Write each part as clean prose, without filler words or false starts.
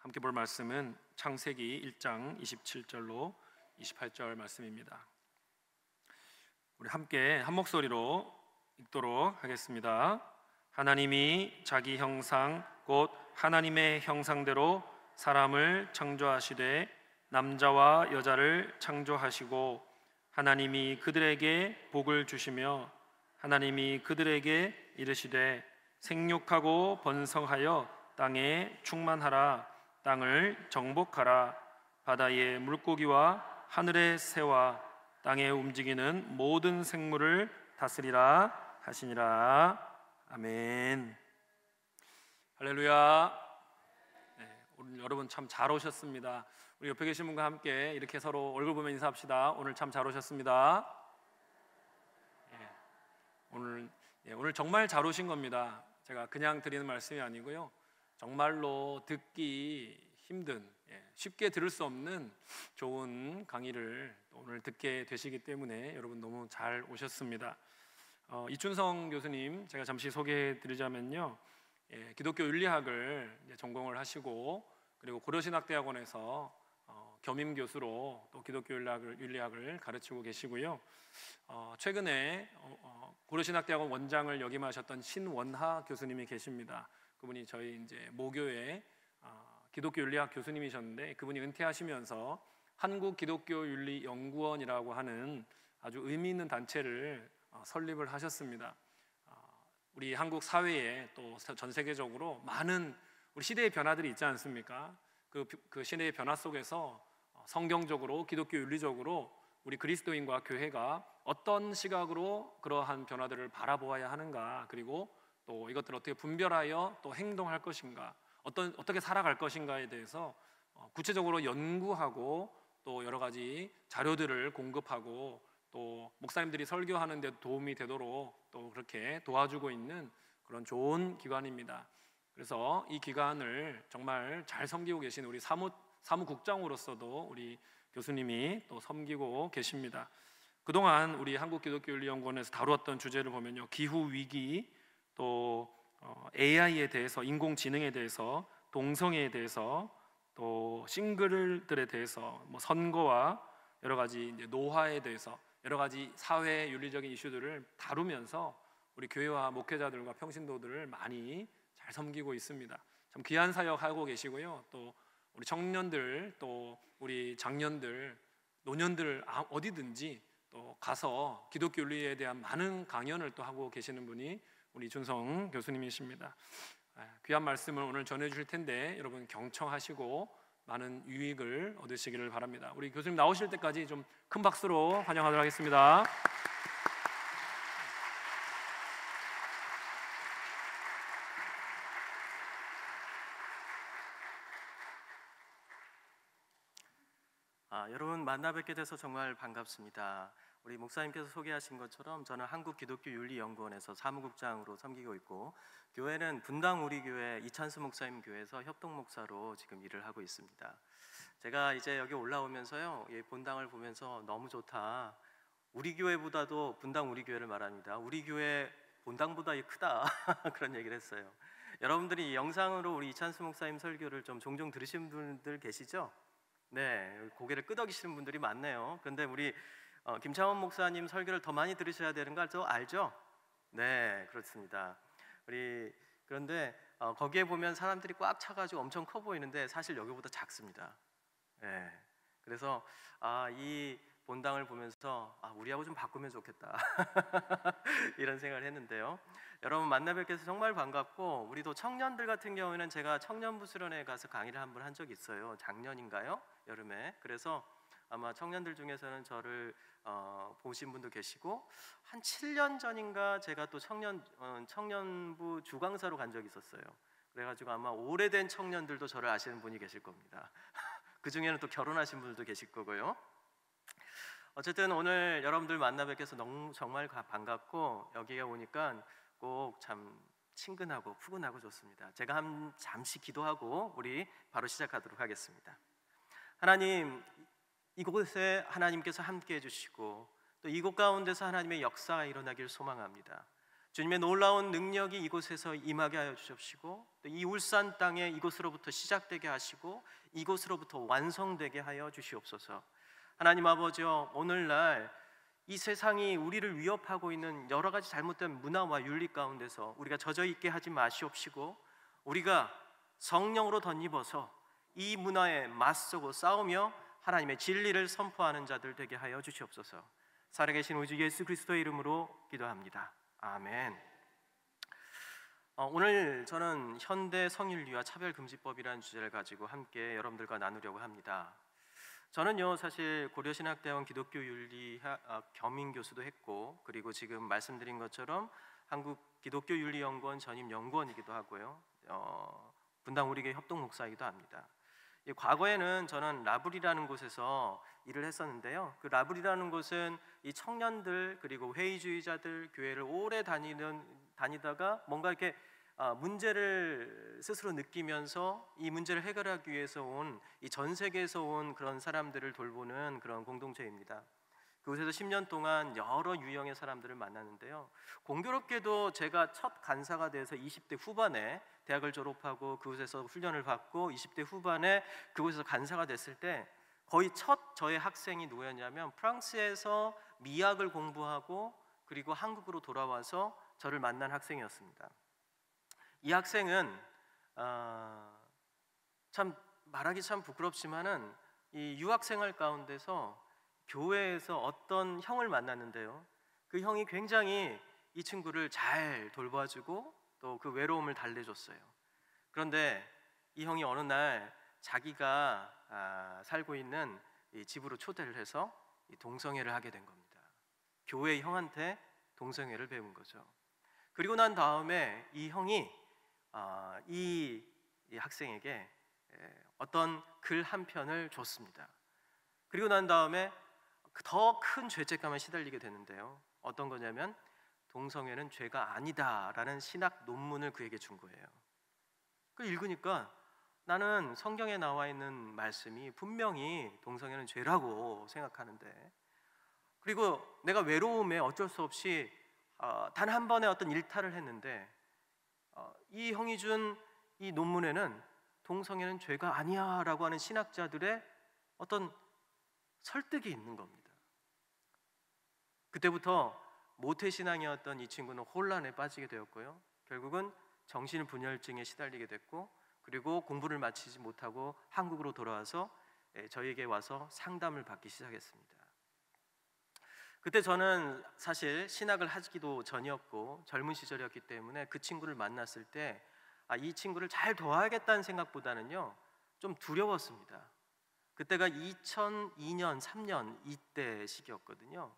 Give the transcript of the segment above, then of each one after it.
함께 볼 말씀은 창세기 1장 27절로 28절 말씀입니다. 우리 함께 한 목소리로 읽도록 하겠습니다. 하나님이 자기 형상 곧 하나님의 형상대로 사람을 창조하시되 남자와 여자를 창조하시고 하나님이 그들에게 복을 주시며 하나님이 그들에게 이르시되 생육하고 번성하여 땅에 충만하라. 땅을 정복하라. 바다의 물고기와 하늘의 새와 땅에 움직이는 모든 생물을 다스리라 하시니라. 아멘. 할렐루야. 오늘 여러분 참 잘 오셨습니다. 우리 옆에 계신 분과 함께 이렇게 서로 얼굴 보면 인사합시다. 오늘 참 잘 오셨습니다. 오늘 정말 잘 오신 겁니다. 제가 그냥 드리는 말씀이 아니고요, 정말로 듣기 힘든, 쉽게 들을 수 없는 좋은 강의를 오늘 듣게 되시기 때문에 여러분 너무 잘 오셨습니다. 이춘성 교수님 제가 잠시 소개해 드리자면요, 기독교 윤리학을 전공을 하시고 그리고 고려신학대학원에서 겸임 교수로 또 기독교 윤리학을 가르치고 계시고요. 최근에 고려신학대학원 원장을 역임하셨던 신원하 교수님이 계십니다. 그분이 저희 이제 모교의 기독교 윤리학 교수님이셨는데, 그분이 은퇴하시면서 한국기독교윤리연구원이라고 하는 아주 의미 있는 단체를 설립을 하셨습니다. 우리 한국 사회에 또 전 세계적으로 많은 우리 시대의 변화들이 있지 않습니까? 그 시대의 변화 속에서 성경적으로 기독교 윤리적으로 우리 그리스도인과 교회가 어떤 시각으로 그러한 변화들을 바라보아야 하는가, 그리고 또 이것들을 어떻게 분별하여 또 행동할 것인가, 어떻게 살아갈 것인가에 대해서 구체적으로 연구하고 또 여러 가지 자료들을 공급하고 또 목사님들이 설교하는 데 도움이 되도록 또 그렇게 도와주고 있는 그런 좋은 기관입니다. 그래서 이 기관을 정말 잘 섬기고 계신 우리 사무국장으로서도 우리 교수님이 또 섬기고 계십니다. 그동안 우리 한국기독교윤리연구원에서 다루었던 주제를 보면요, 기후위기, 또 AI에 대해서, 인공지능에 대해서, 동성애에 대해서, 또 싱글들에 대해서, 선거와 여러 가지 이제 노화에 대해서 여러 가지 사회 윤리적인 이슈들을 다루면서 우리 교회와 목회자들과 평신도들을 많이 잘 섬기고 있습니다. 참 귀한 사역 하고 계시고요. 또 우리 청년들, 또 우리 장년들, 노년들 어디든지 또 가서 기독교 윤리에 대한 많은 강연을 또 하고 계시는 분이 우리 준성 교수님이십니다. 귀한 말씀을 오늘 전해 주실 텐데 여러분 경청하시고 많은 유익을 얻으시기를 바랍니다. 우리 교수님 나오실 때까지 좀 큰 박수로 환영하도록 하겠습니다. 여러분 만나 뵙게 돼서 정말 반갑습니다. 우리 목사님께서 소개하신 것처럼 저는 한국기독교윤리연구원에서 사무국장으로 섬기고 있고, 교회는 분당 우리교회 이찬수 목사님 교회에서 협동목사로 지금 일을 하고 있습니다. 제가 이제 여기 올라오면서요, 이 본당을 보면서 너무 좋다, 우리 교회보다도 분당 우리교회를 말합니다. 우리 교회 본당보다 크다 그런 얘기를 했어요. 여러분들이 이 영상으로 우리 이찬수 목사님 설교를 좀 종종 들으신 분들 계시죠? 네, 고개를 끄덕이시는 분들이 많네요. 그런데 우리 김창원 목사님 설교를 더 많이 들으셔야 되는 거 알죠? 네, 그렇습니다. 그런데 거기에 보면 사람들이 꽉 차가지고 엄청 커 보이는데 사실 여기보다 작습니다. 네, 그래서 이 본당을 보면서 우리하고 좀 바꾸면 좋겠다 이런 생각을 했는데요. 여러분 만나 뵙게 돼서 정말 반갑고, 우리도 청년들 같은 경우에는 제가 청년부 수련회에 가서 강의를 한 번 한 적이 있어요. 작년인가요? 여름에. 그래서 아마 청년들 중에서는 저를 보신 분도 계시고, 한 7년 전인가 제가 또 청년부 주강사로 간 적이 있었어요. 그래가지고 아마 오래된 청년들도 저를 아시는 분이 계실 겁니다. 그 중에는 또 결혼하신 분들도 계실 거고요. 어쨌든 오늘 여러분들 만나 뵙게 해서 정말 반갑고, 여기에 오니까 꼭 참 친근하고 푸근하고 좋습니다. 제가 잠시 기도하고 우리 바로 시작하도록 하겠습니다. 하나님, 이곳에 하나님께서 함께 해주시고 또 이곳 가운데서 하나님의 역사가 일어나길 소망합니다. 주님의 놀라운 능력이 이곳에서 임하게 하여 주십시고, 또 이 울산 땅에 이곳으로부터 시작되게 하시고 이곳으로부터 완성되게 하여 주시옵소서. 하나님 아버지여, 오늘날 이 세상이 우리를 위협하고 있는 여러 가지 잘못된 문화와 윤리 가운데서 우리가 젖어 있게 하지 마시옵시고, 우리가 성령으로 덧입어서 이 문화에 맞서고 싸우며 하나님의 진리를 선포하는 자들 되게 하여 주시옵소서. 살아계신 우주 예수 그리스도의 이름으로 기도합니다. 아멘. 오늘 저는 현대 성윤리와 차별금지법이라는 주제를 가지고 함께 여러분들과 나누려고 합니다. 저는요, 사실 고려신학대원 기독교윤리학 겸임교수도 했고, 그리고 지금 말씀드린 것처럼 한국기독교윤리연구원 전임연구원이기도 하고요, 분당 우리교회 협동목사이기도 합니다. 과거에는 저는 라블이라는 곳에서 일을 했었는데요, 그 라블이라는 곳은 이 청년들 그리고 회의주의자들 교회를 오래 다니다가 뭔가 이렇게 문제를 스스로 느끼면서 이 문제를 해결하기 위해서 온 이 전 세계에서 온 그런 사람들을 돌보는 그런 공동체입니다. 그곳에서 10년 동안 여러 유형의 사람들을 만났는데요, 공교롭게도 제가 첫 간사가 돼서 20대 후반에 대학을 졸업하고 그곳에서 훈련을 받고 20대 후반에 그곳에서 간사가 됐을 때 거의 첫 저의 학생이 누구였냐면 프랑스에서 미학을 공부하고 그리고 한국으로 돌아와서 저를 만난 학생이었습니다. 이 학생은 참 말하기 참 부끄럽지만은 이 유학생활 가운데서 교회에서 어떤 형을 만났는데요, 그 형이 굉장히 이 친구를 잘 돌봐주고 또 그 외로움을 달래줬어요. 그런데 이 형이 어느 날 자기가 살고 있는 이 집으로 초대를 해서 이 동성애를 하게 된 겁니다. 교회 형한테 동성애를 배운 거죠. 그리고 난 다음에 이 형이 이 학생에게 어떤 글 한 편을 줬습니다. 그리고 난 다음에 더 큰 죄책감에 시달리게 되는데요, 어떤 거냐면 동성애는 죄가 아니다라는 신학 논문을 그에게 준 거예요. 그걸 읽으니까 나는 성경에 나와 있는 말씀이 분명히 동성애는 죄라고 생각하는데, 그리고 내가 외로움에 어쩔 수 없이 단 한 번의 어떤 일탈을 했는데 이 형이 준 이 논문에는 동성애는 죄가 아니야 라고 하는 신학자들의 어떤 설득이 있는 겁니다. 그때부터 모태신앙이었던 이 친구는 혼란에 빠지게 되었고요, 결국은 정신분열증에 시달리게 됐고, 그리고 공부를 마치지 못하고 한국으로 돌아와서 저에게 와서 상담을 받기 시작했습니다. 그때 저는 사실 신학을 하기도 전이었고 젊은 시절이었기 때문에 그 친구를 만났을 때 이 친구를 잘 도와야겠다는 생각보다는요, 좀 두려웠습니다. 그때가 2002년, 3년 이때 시기였거든요.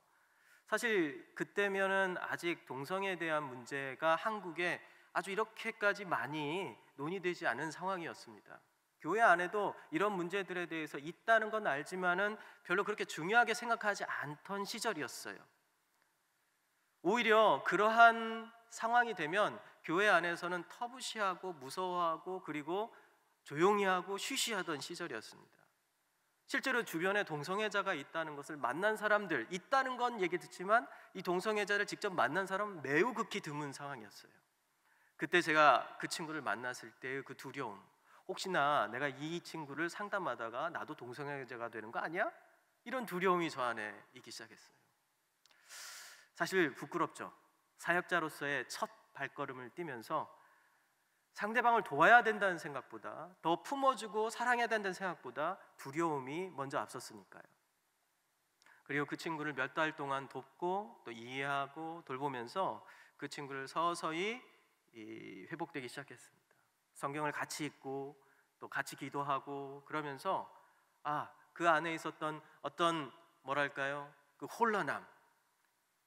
사실 그때면은 아직 동성애에 대한 문제가 한국에 아주 이렇게까지 많이 논의되지 않은 상황이었습니다. 교회 안에도 이런 문제들에 대해서 있다는 건 알지만은 별로 그렇게 중요하게 생각하지 않던 시절이었어요. 오히려 그러한 상황이 되면 교회 안에서는 터부시하고 무서워하고 그리고 조용히 하고 쉬쉬하던 시절이었습니다. 실제로 주변에 동성애자가 있다는 것을 만난 사람들 있다는 건 얘기 듣지만 이 동성애자를 직접 만난 사람은 매우 극히 드문 상황이었어요. 그때 제가 그 친구를 만났을 때의 그 두려움, 혹시나 내가 이 친구를 상담하다가 나도 동성애자가 되는 거 아니야? 이런 두려움이 저 안에 있기 시작했어요. 사실 부끄럽죠. 사역자로서의 첫 발걸음을 띄면서 상대방을 도와야 된다는 생각보다, 더 품어주고 사랑해야 된다는 생각보다 두려움이 먼저 앞섰으니까요. 그리고 그 친구를 몇 달 동안 돕고 또 이해하고 돌보면서 그 친구를 서서히 회복되기 시작했습니다. 성경을 같이 읽고 또 같이 기도하고 그러면서 그 안에 있었던 어떤 뭐랄까요, 그 혼란함,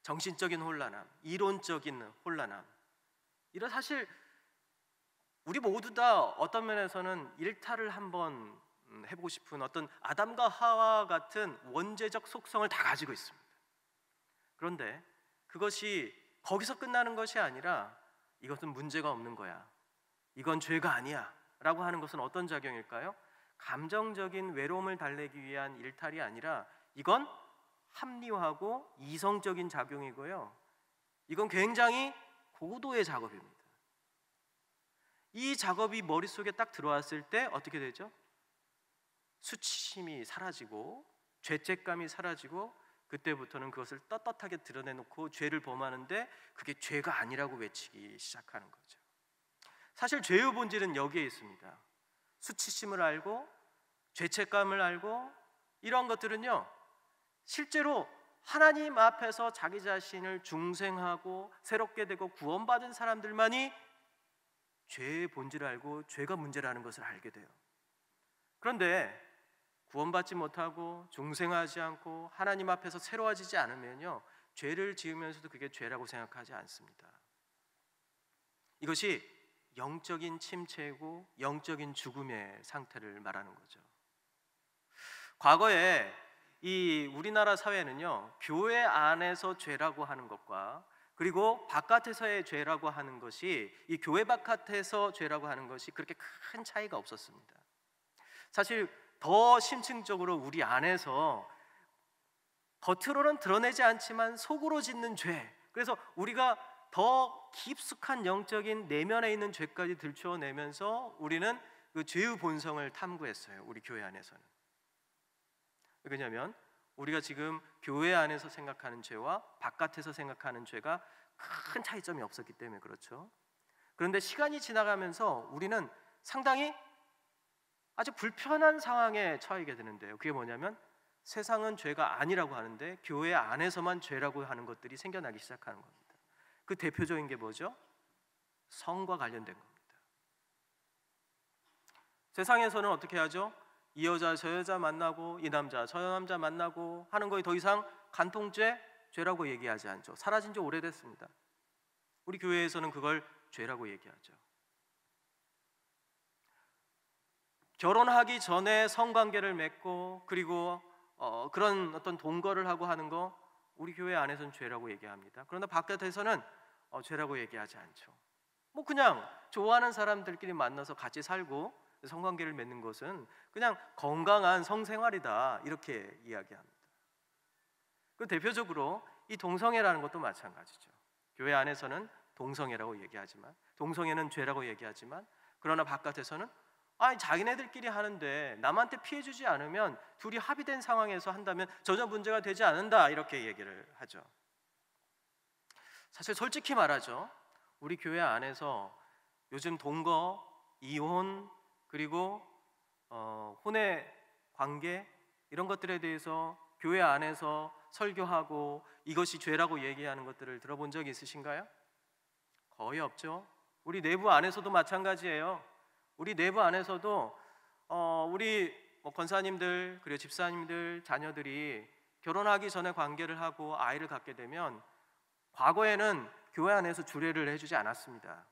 정신적인 혼란함, 이론적인 혼란함, 이런 사실 우리 모두 다 어떤 면에서는 일탈을 한번 해보고 싶은 어떤 아담과 하와 같은 원죄적 속성을 다 가지고 있습니다. 그런데 그것이 거기서 끝나는 것이 아니라 이것은 문제가 없는 거야, 이건 죄가 아니야 라고 하는 것은 어떤 작용일까요? 감정적인 외로움을 달래기 위한 일탈이 아니라 이건 합리화하고 이성적인 작용이고요, 이건 굉장히 고도의 작업입니다. 이 작업이 머릿속에 딱 들어왔을 때 어떻게 되죠? 수치심이 사라지고 죄책감이 사라지고 그때부터는 그것을 떳떳하게 드러내놓고 죄를 범하는데 그게 죄가 아니라고 외치기 시작하는 거죠. 사실 죄의 본질은 여기에 있습니다. 수치심을 알고 죄책감을 알고 이런 것들은요, 실제로 하나님 앞에서 자기 자신을 중생하고 새롭게 되고 구원받은 사람들만이 죄의 본질을 알고 죄가 문제라는 것을 알게 돼요. 그런데 구원받지 못하고 중생하지 않고 하나님 앞에서 새로워지지 않으면요, 죄를 지으면서도 그게 죄라고 생각하지 않습니다. 이것이 영적인 침체이고 영적인 죽음의 상태를 말하는 거죠. 과거에 이 우리나라 사회는요, 교회 안에서 죄라고 하는 것과 그리고 바깥에서의 죄라고 하는 것이, 이 교회 바깥에서 죄라고 하는 것이 그렇게 큰 차이가 없었습니다. 사실 더 심층적으로 우리 안에서 겉으로는 드러내지 않지만 속으로 짓는 죄, 그래서 우리가 더 깊숙한 영적인 내면에 있는 죄까지 들추어내면서 우리는 그 죄의 본성을 탐구했어요. 우리 교회 안에서는. 왜냐하면 우리가 지금 교회 안에서 생각하는 죄와 바깥에서 생각하는 죄가 큰 차이점이 없었기 때문에 그렇죠. 그런데 시간이 지나가면서 우리는 상당히 아주 불편한 상황에 처하게 되는데요. 그게 뭐냐면 세상은 죄가 아니라고 하는데 교회 안에서만 죄라고 하는 것들이 생겨나기 시작하는 겁니다. 그 대표적인 게 뭐죠? 성과 관련된 겁니다. 세상에서는 어떻게 하죠? 이 여자 저 여자 만나고 이 남자 저 남자 만나고 하는 거에 더 이상 간통죄, 죄라고 얘기하지 않죠. 사라진 지 오래됐습니다. 우리 교회에서는 그걸 죄라고 얘기하죠. 결혼하기 전에 성관계를 맺고 그리고 그런 어떤 동거를 하고 하는 거 우리 교회 안에서는 죄라고 얘기합니다. 그러나 바깥에서는 죄라고 얘기하지 않죠. 뭐 그냥 좋아하는 사람들끼리 만나서 같이 살고 성관계를 맺는 것은 그냥 건강한 성생활이다, 이렇게 이야기합니다. 그 대표적으로 이 동성애라는 것도 마찬가지죠. 교회 안에서는 동성애라고 얘기하지만, 동성애는 죄라고 얘기하지만, 그러나 바깥에서는 자기네들끼리 하는데 남한테 피해주지 않으면 둘이 합의된 상황에서 한다면 전혀 문제가 되지 않는다, 이렇게 얘기를 하죠. 사실 솔직히 말하죠, 우리 교회 안에서 요즘 동거, 이혼, 그리고 혼외 관계 이런 것들에 대해서 교회 안에서 설교하고 이것이 죄라고 얘기하는 것들을 들어본 적이 있으신가요? 거의 없죠. 우리 내부 안에서도 마찬가지예요. 우리 내부 안에서도 우리 권사님들 그리고 집사님들 자녀들이 결혼하기 전에 관계를 하고 아이를 갖게 되면 과거에는 교회 안에서 주례를 해주지 않았습니다.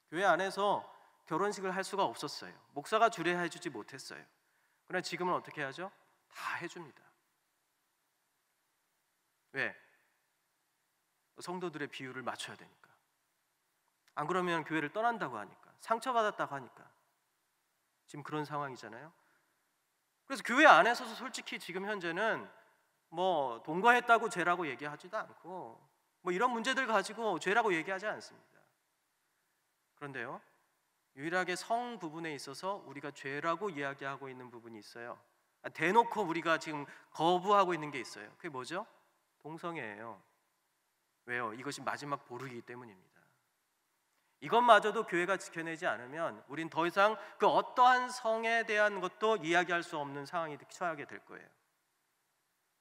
교회 안에서 결혼식을 할 수가 없었어요. 목사가 주례해주지 못했어요. 그러나 지금은 어떻게 하죠? 다 해줍니다. 왜? 성도들의 비율을 맞춰야 되니까. 안 그러면 교회를 떠난다고 하니까, 상처받았다고 하니까. 지금 그런 상황이잖아요. 그래서 교회 안에서도 솔직히 지금 현재는 뭐 동거했다고 죄라고 얘기하지도 않고 뭐 이런 문제들 가지고 죄라고 얘기하지 않습니다. 그런데요, 유일하게 성 부분에 있어서 우리가 죄라고 이야기하고 있는 부분이 있어요. 대놓고 우리가 지금 거부하고 있는 게 있어요. 그게 뭐죠? 동성애예요. 왜요? 이것이 마지막 보루이기 때문입니다. 이것마저도 교회가 지켜내지 않으면 우린 더 이상 그 어떠한 성에 대한 것도 이야기할 수 없는 상황이 처하게 될 거예요.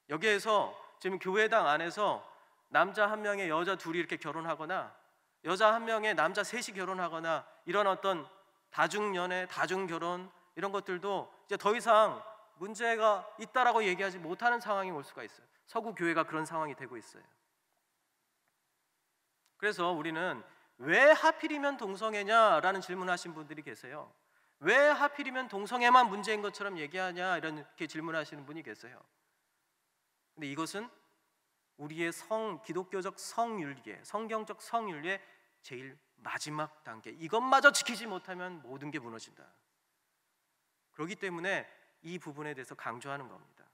여기에서 지금 교회당 안에서 남자 한 명에 여자 둘이 이렇게 결혼하거나 여자 한 명에 남자 셋이 결혼하거나 이런 어떤 다중연애, 다중결혼 이런 것들도 이제 더 이상 문제가 있다라고 얘기하지 못하는 상황이 올 수가 있어요. 서구 교회가 그런 상황이 되고 있어요. 그래서 우리는 왜 하필이면 동성애냐라는 질문하신 분들이 계세요. 왜 하필이면 동성애만 문제인 것처럼 얘기하냐, 이렇게 질문하시는 분이 계세요. 근데 이것은 우리의 기독교적 성윤리의, 성경적 성윤리의 제일 마지막 단계, 이것마저 지키지 못하면 모든 게 무너진다. 그렇기 때문에 이 부분에 대해서 강조하는 겁니다.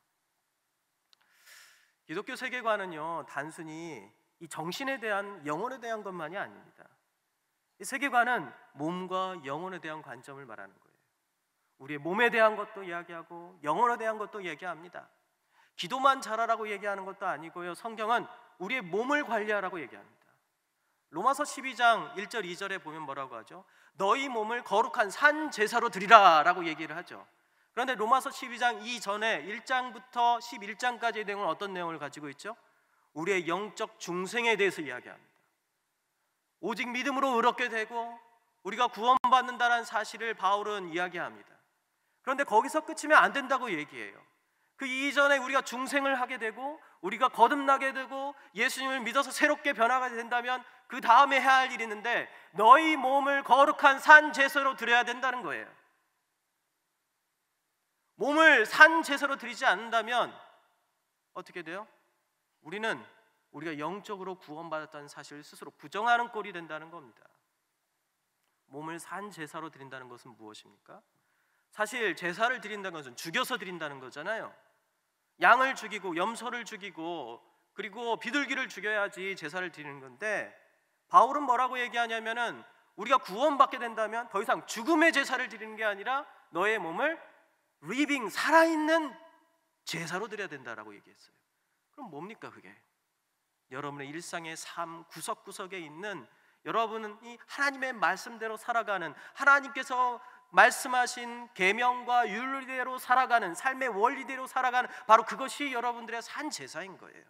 기독교 세계관은요, 단순히 이 정신에 대한, 영혼에 대한 것만이 아닙니다. 이 세계관은 몸과 영혼에 대한 관점을 말하는 거예요. 우리의 몸에 대한 것도 이야기하고 영혼에 대한 것도 얘기합니다. 기도만 잘하라고 얘기하는 것도 아니고요. 성경은 우리의 몸을 관리하라고 얘기합니다. 로마서 12장 1절 2절에 보면 뭐라고 하죠? 너희 몸을 거룩한 산 제사로 드리라 라고 얘기를 하죠. 그런데 로마서 12장 이전에 1장부터 11장까지의 내용은 어떤 내용을 가지고 있죠? 우리의 영적 중생에 대해서 이야기합니다. 오직 믿음으로 의롭게 되고 우리가 구원받는다는 사실을 바울은 이야기합니다. 그런데 거기서 끝이면 안 된다고 얘기해요. 그 이전에 우리가 중생을 하게 되고 우리가 거듭나게 되고 예수님을 믿어서 새롭게 변화가 된다면 그 다음에 해야 할 일이 있는데 너희 몸을 거룩한 산 제사로 드려야 된다는 거예요. 몸을 산 제사로 드리지 않는다면 어떻게 돼요? 우리가 영적으로 구원받았다는 사실을 스스로 부정하는 꼴이 된다는 겁니다. 몸을 산 제사로 드린다는 것은 무엇입니까? 사실 제사를 드린다는 것은 죽여서 드린다는 거잖아요. 양을 죽이고 염소를 죽이고 그리고 비둘기를 죽여야지 제사를 드리는 건데, 바울은 뭐라고 얘기하냐면은 우리가 구원받게 된다면 더 이상 죽음의 제사를 드리는 게 아니라 너의 몸을 리빙, 살아있는 제사로 드려야 된다라고 얘기했어요. 그럼 뭡니까 그게? 여러분의 일상의 삶 구석구석에 있는 여러분이 하나님의 말씀대로 살아가는, 하나님께서 말씀하신 계명과 윤리대로 살아가는, 삶의 원리대로 살아가는, 바로 그것이 여러분들의 산 제사인 거예요.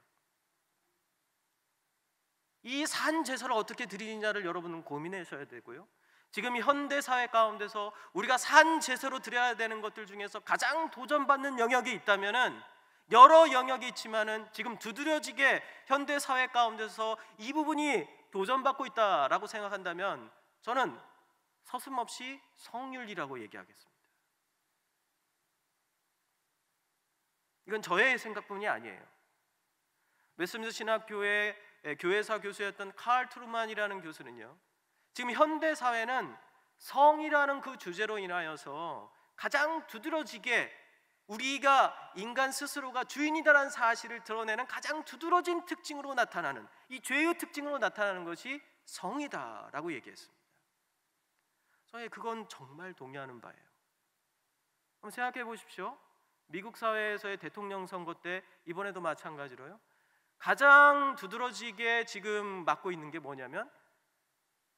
이 산 제사를 어떻게 드리느냐를 여러분은 고민하셔야 되고요. 지금 이 현대 사회 가운데서 우리가 산 제사로 드려야 되는 것들 중에서 가장 도전받는 영역이 있다면은, 여러 영역이 있지만은 지금 두드러지게 현대 사회 가운데서 이 부분이 도전받고 있다라고 생각한다면 저는 서슴없이 성윤리라고 얘기하겠습니다. 이건 저의 생각뿐이 아니에요. 웨스민스터 신학교의 교회사 교수였던 칼 트루만이라는 교수는요, 지금 현대 사회는 성이라는 그 주제로 인하여서 가장 두드러지게 우리가 인간 스스로가 주인이다라는 사실을 드러내는 가장 두드러진 특징으로 나타나는, 이 죄의 특징으로 나타나는 것이 성이다라고 얘기했습니다. 저희 그건 정말 동의하는 바예요. 한번 생각해 보십시오. 미국 사회에서의 대통령 선거 때 이번에도 마찬가지로요, 가장 두드러지게 지금 맡고 있는 게 뭐냐면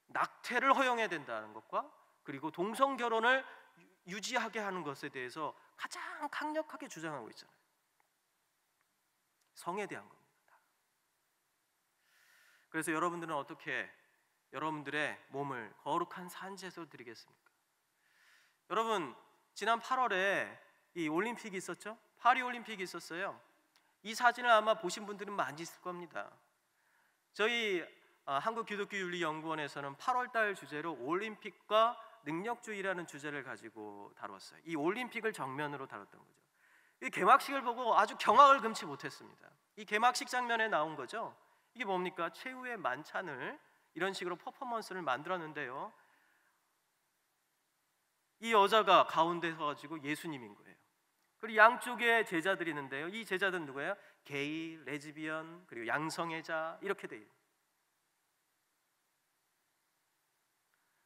낙태를 허용해야 된다는 것과 그리고 동성 결혼을 유지하게 하는 것에 대해서 가장 강력하게 주장하고 있잖아요. 성에 대한 겁니다. 그래서 여러분들은 어떻게 여러분들의 몸을 거룩한 산제사로 드리겠습니까? 여러분, 지난 8월에 이 올림픽이 있었죠? 파리 올림픽이 있었어요. 이 사진을 아마 보신 분들은 많이 있을 겁니다. 저희 한국기독교윤리연구원에서는 8월달 주제로 올림픽과 능력주의라는 주제를 가지고 다뤘어요. 이 올림픽을 정면으로 다뤘던 거죠. 이 개막식을 보고 아주 경악을 금치 못했습니다. 이 개막식 장면에 나온 거죠. 이게 뭡니까? 최후의 만찬을 이런 식으로 퍼포먼스를 만들었는데요, 이 여자가 가운데 서가지고 예수님인 거예요. 그리고 양쪽에 제자들이 있는데요, 이 제자들은 누구예요? 게이, 레즈비언, 그리고 양성애자, 이렇게 돼요.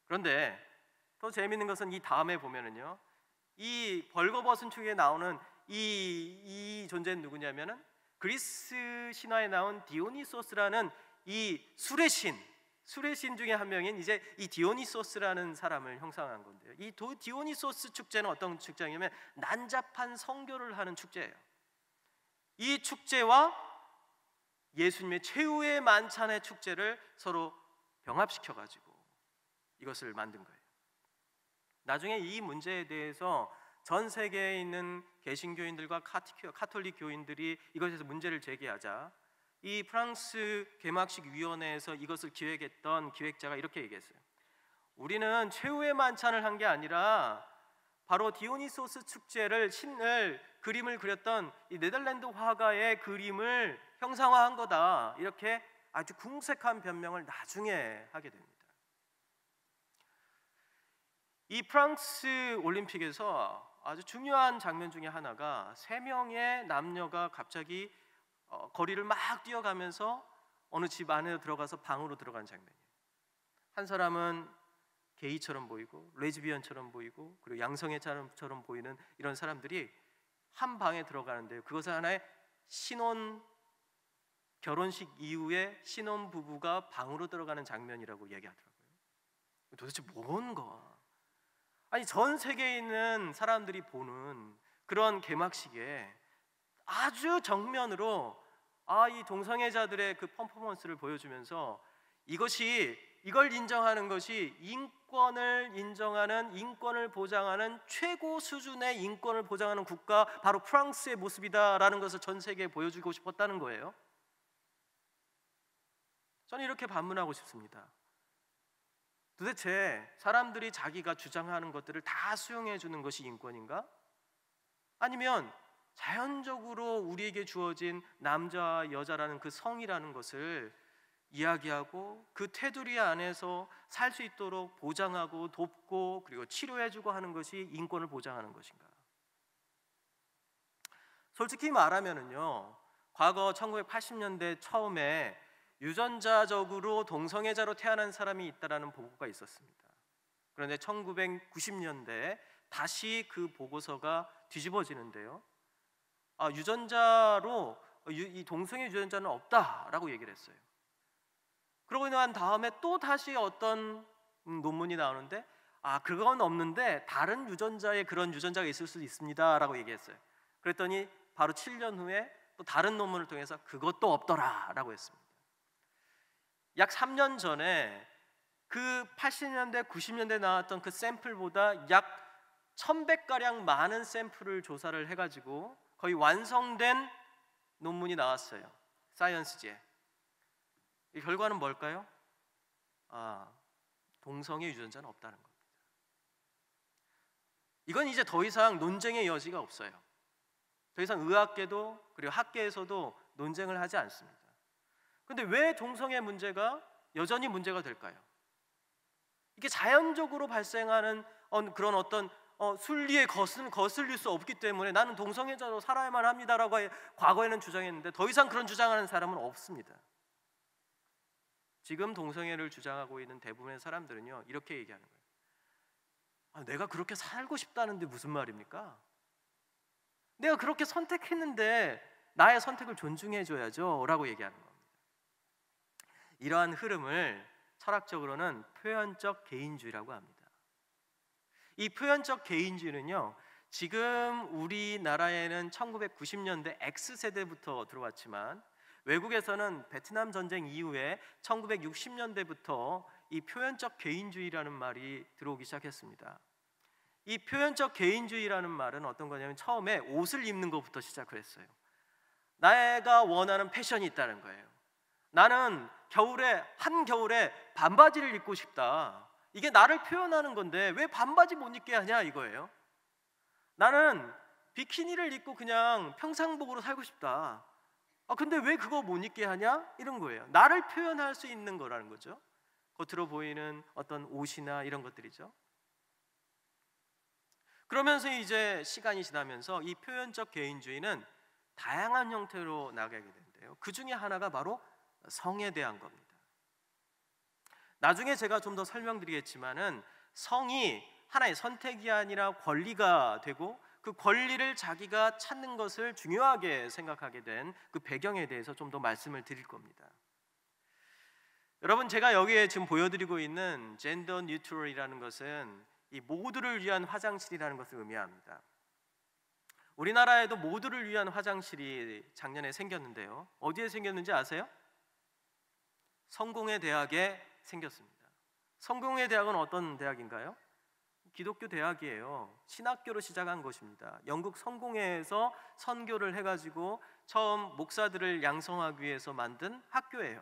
그런데 더 재미있는 것은 이 다음에 보면은요, 이 벌거벗은 축에 나오는 이 존재는 누구냐면은 그리스 신화에 나온 디오니소스라는 이 술의 신 중에 한 명인 이제 이 디오니소스라는 사람을 형상한 건데요. 이 디오니소스 축제는 어떤 축제냐면 난잡한 성교를 하는 축제예요. 이 축제와 예수님의 최후의 만찬의 축제를 서로 병합시켜 가지고 이것을 만든 거예요. 나중에 이 문제에 대해서 전 세계에 있는 개신교인들과 카톨릭 교인들이 이것에서 문제를 제기하자 이 프랑스 개막식 위원회에서 이것을 기획했던 기획자가 이렇게 얘기했어요. 우리는 최후의 만찬을 한 게 아니라 바로 디오니소스 축제를 신을 그림을 그렸던 이 네덜란드 화가의 그림을 형상화한 거다. 이렇게 아주 궁색한 변명을 나중에 하게 됩니다. 이 프랑스 올림픽에서 아주 중요한 장면 중에 하나가 3명의 남녀가 갑자기 거리를 막 뛰어가면서 어느 집 안에 들어가서 방으로 들어가는 장면이에요. 한 사람은 게이처럼 보이고 레즈비언처럼 보이고 그리고 양성애자처럼 보이는 이런 사람들이 한 방에 들어가는데요. 그것은 하나의 결혼식 이후에 신혼 부부가 방으로 들어가는 장면이라고 얘기하더라고요. 도대체 뭔가? 아니, 전 세계에 있는 사람들이 보는 그런 개막식에 아주 정면으로 이 동성애자들의 그 퍼포먼스를 보여주면서 이걸 인정하는 것이 인권을 인정하는, 인권을 보장하는 최고 수준의 인권을 보장하는 국가, 바로 프랑스의 모습이다라는 것을 전 세계에 보여주고 싶었다는 거예요. 저는 이렇게 반문하고 싶습니다. 도대체 사람들이 자기가 주장하는 것들을 다 수용해 주는 것이 인권인가? 아니면 자연적으로 우리에게 주어진 남자와 여자라는 그 성이라는 것을 이야기하고 그 테두리 안에서 살 수 있도록 보장하고 돕고 그리고 치료해주고 하는 것이 인권을 보장하는 것인가? 솔직히 말하면은요, 과거 1980년대 처음에 유전자적으로 동성애자로 태어난 사람이 있다라는 보고가 있었습니다. 그런데 1990년대에 다시 그 보고서가 뒤집어지는데요, 유전자로 이 동성애 유전자는 없다라고 얘기를 했어요. 그러고 난 다음에 또 다시 어떤 논문이 나오는데 그건 없는데 다른 유전자에 그런 유전자가 있을 수도 있습니다라고 얘기했어요. 그랬더니 바로 7년 후에 또 다른 논문을 통해서 그것도 없더라라고 했습니다. 약 3년 전에 그 80년대, 90년대 나왔던 그 샘플보다 약 1100가량 많은 샘플을 조사를 해가지고 거의 완성된 논문이 나왔어요. 사이언스지에. 이 결과는 뭘까요? 동성애 유전자는 없다는 겁니다. 이건 이제 더 이상 논쟁의 여지가 없어요. 더 이상 의학계도 그리고 학계에서도 논쟁을 하지 않습니다. 그런데 왜 동성애 문제가 여전히 문제가 될까요? 이게 자연적으로 발생하는 그런 어떤 순리에 거슬릴 수 없기 때문에 나는 동성애자로 살아야만 합니다라고 과거에는 주장했는데 더 이상 그런 주장하는 사람은 없습니다. 지금 동성애를 주장하고 있는 대부분의 사람들은요, 이렇게 얘기하는 거예요. 내가 그렇게 살고 싶다는데 무슨 말입니까? 내가 그렇게 선택했는데 나의 선택을 존중해줘야죠 라고 얘기하는 겁니다. 이러한 흐름을 철학적으로는 표현적 개인주의라고 합니다. 이 표현적 개인주의는요, 지금 우리나라에는 1990년대 X세대부터 들어왔지만 외국에서는 베트남 전쟁 이후에 1960년대부터 이 표현적 개인주의라는 말이 들어오기 시작했습니다. 이 표현적 개인주의라는 말은 어떤 거냐면 처음에 옷을 입는 것부터 시작을 했어요. 내가 원하는 패션이 있다는 거예요. 나는 한겨울에 반바지를 입고 싶다. 이게 나를 표현하는 건데 왜 반바지 못 입게 하냐 이거예요. 나는 비키니를 입고 그냥 평상복으로 살고 싶다. 근데 왜 그거 못 입게 하냐? 이런 거예요. 나를 표현할 수 있는 거라는 거죠. 겉으로 보이는 어떤 옷이나 이런 것들이죠. 그러면서 이제 시간이 지나면서 이 표현적 개인주의는 다양한 형태로 나가게 되는데요. 그 중에 하나가 바로 성에 대한 겁니다. 나중에 제가 좀 더 설명드리겠지만은 성이 하나의 선택이 아니라 권리가 되고 그 권리를 자기가 찾는 것을 중요하게 생각하게 된 그 배경에 대해서 좀 더 말씀을 드릴 겁니다. 여러분, 제가 여기에 지금 보여드리고 있는 젠더 뉴트럴이라는 것은 이 모두를 위한 화장실이라는 것을 의미합니다. 우리나라에도 모두를 위한 화장실이 작년에 생겼는데요. 어디에 생겼는지 아세요? 성공회 대학에 생겼습니다. 성공회 대학은 어떤 대학인가요? 기독교 대학이에요. 신학교로 시작한 것입니다. 영국 성공회에서 선교를 해가지고 처음 목사들을 양성하기 위해서 만든 학교예요.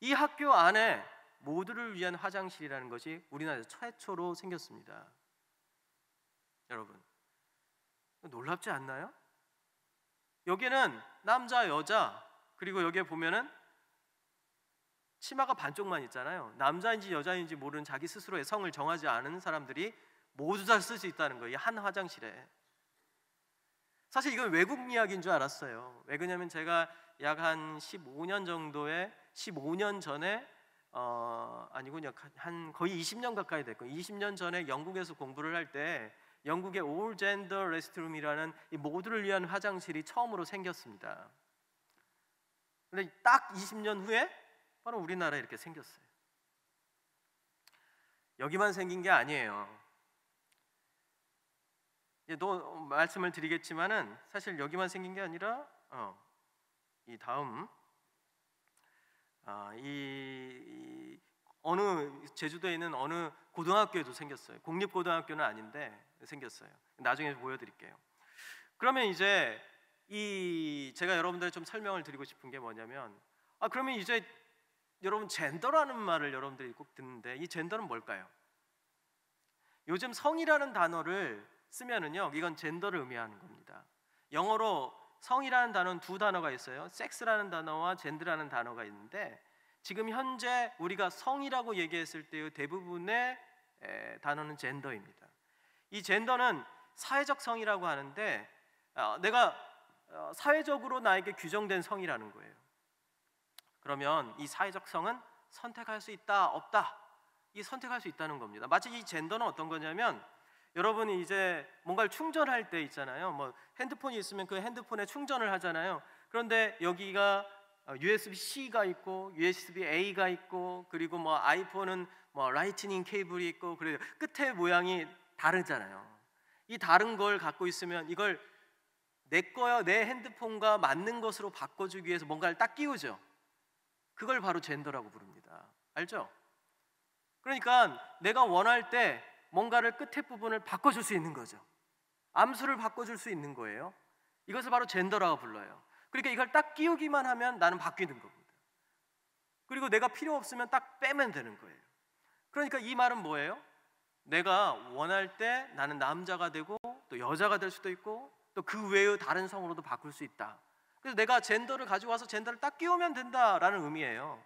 이 학교 안에 모두를 위한 화장실이라는 것이 우리나라에서 최초로 생겼습니다. 여러분, 놀랍지 않나요? 여기는 남자, 여자, 그리고 여기에 보면은 치마가 반쪽만 있잖아요. 남자인지 여자인지 모르는 자기 스스로의 성을 정하지 않은 사람들이 모두 다 쓸 수 있다는 거예요. 한 화장실에. 사실 이건 외국 이야기인 줄 알았어요. 왜 그러냐면 제가 약 한 15년 정도의 15년 전에 아니군요. 한 거의 20년 가까이 됐고 20년 전에 영국에서 공부를 할 때 영국의 All Gender Restroom이라는 이 모두를 위한 화장실이 처음으로 생겼습니다. 근데 딱 20년 후에 바로 우리나라에 이렇게 생겼어요. 여기만 생긴 게 아니에요. 또 말씀을 드리겠지만은 사실 여기만 생긴 게 아니라 이 다음 이 어느 제주도에 있는 어느 고등학교에도 생겼어요. 공립고등학교는 아닌데 생겼어요. 나중에 보여드릴게요. 그러면 이제 제가 여러분들에 좀 설명을 드리고 싶은 게 뭐냐면 그러면 이제 여러분 젠더라는 말을 여러분들이 꼭 듣는데 이 젠더는 뭘까요? 요즘 성이라는 단어를 쓰면은요 이건 젠더를 의미하는 겁니다. 영어로 성이라는 단어는 두 단어가 있어요. 섹스라는 단어와 젠더라는 단어가 있는데 지금 현재 우리가 성이라고 얘기했을 때의 대부분의 단어는 젠더입니다. 이 젠더는 사회적 성이라고 하는데 내가 사회적으로 나에게 규정된 성이라는 거예요. 그러면 이 사회적 성은 선택할 수 있다 없다 이 선택할 수 있다는 겁니다. 마치 이 젠더는 어떤 거냐면 여러분이 이제 뭔가를 충전할 때 있잖아요. 뭐 핸드폰이 있으면 그 핸드폰에 충전을 하잖아요. 그런데 여기가 USB-C가 있고 USB-A가 있고 그리고 뭐 아이폰은 뭐 라이트닝 케이블이 있고 그래요. 끝에 모양이 다르잖아요. 이 다른 걸 갖고 있으면 이걸 내 핸드폰과 맞는 것으로 바꿔주기 위해서 뭔가를 딱 끼우죠. 그걸 바로 젠더라고 부릅니다. 알죠? 그러니까 내가 원할 때 뭔가를 끝에 부분을 바꿔줄 수 있는 거죠. 암수를 바꿔줄 수 있는 거예요. 이것을 바로 젠더라고 불러요. 그러니까 이걸 딱 끼우기만 하면 나는 바뀌는 겁니다. 그리고 내가 필요 없으면 딱 빼면 되는 거예요. 그러니까 이 말은 뭐예요? 내가 원할 때 나는 남자가 되고 또 여자가 될 수도 있고 또 그 외의 다른 성으로도 바꿀 수 있다. 그래서 내가 젠더를 가지고 와서 젠더를 딱 끼우면 된다라는 의미예요.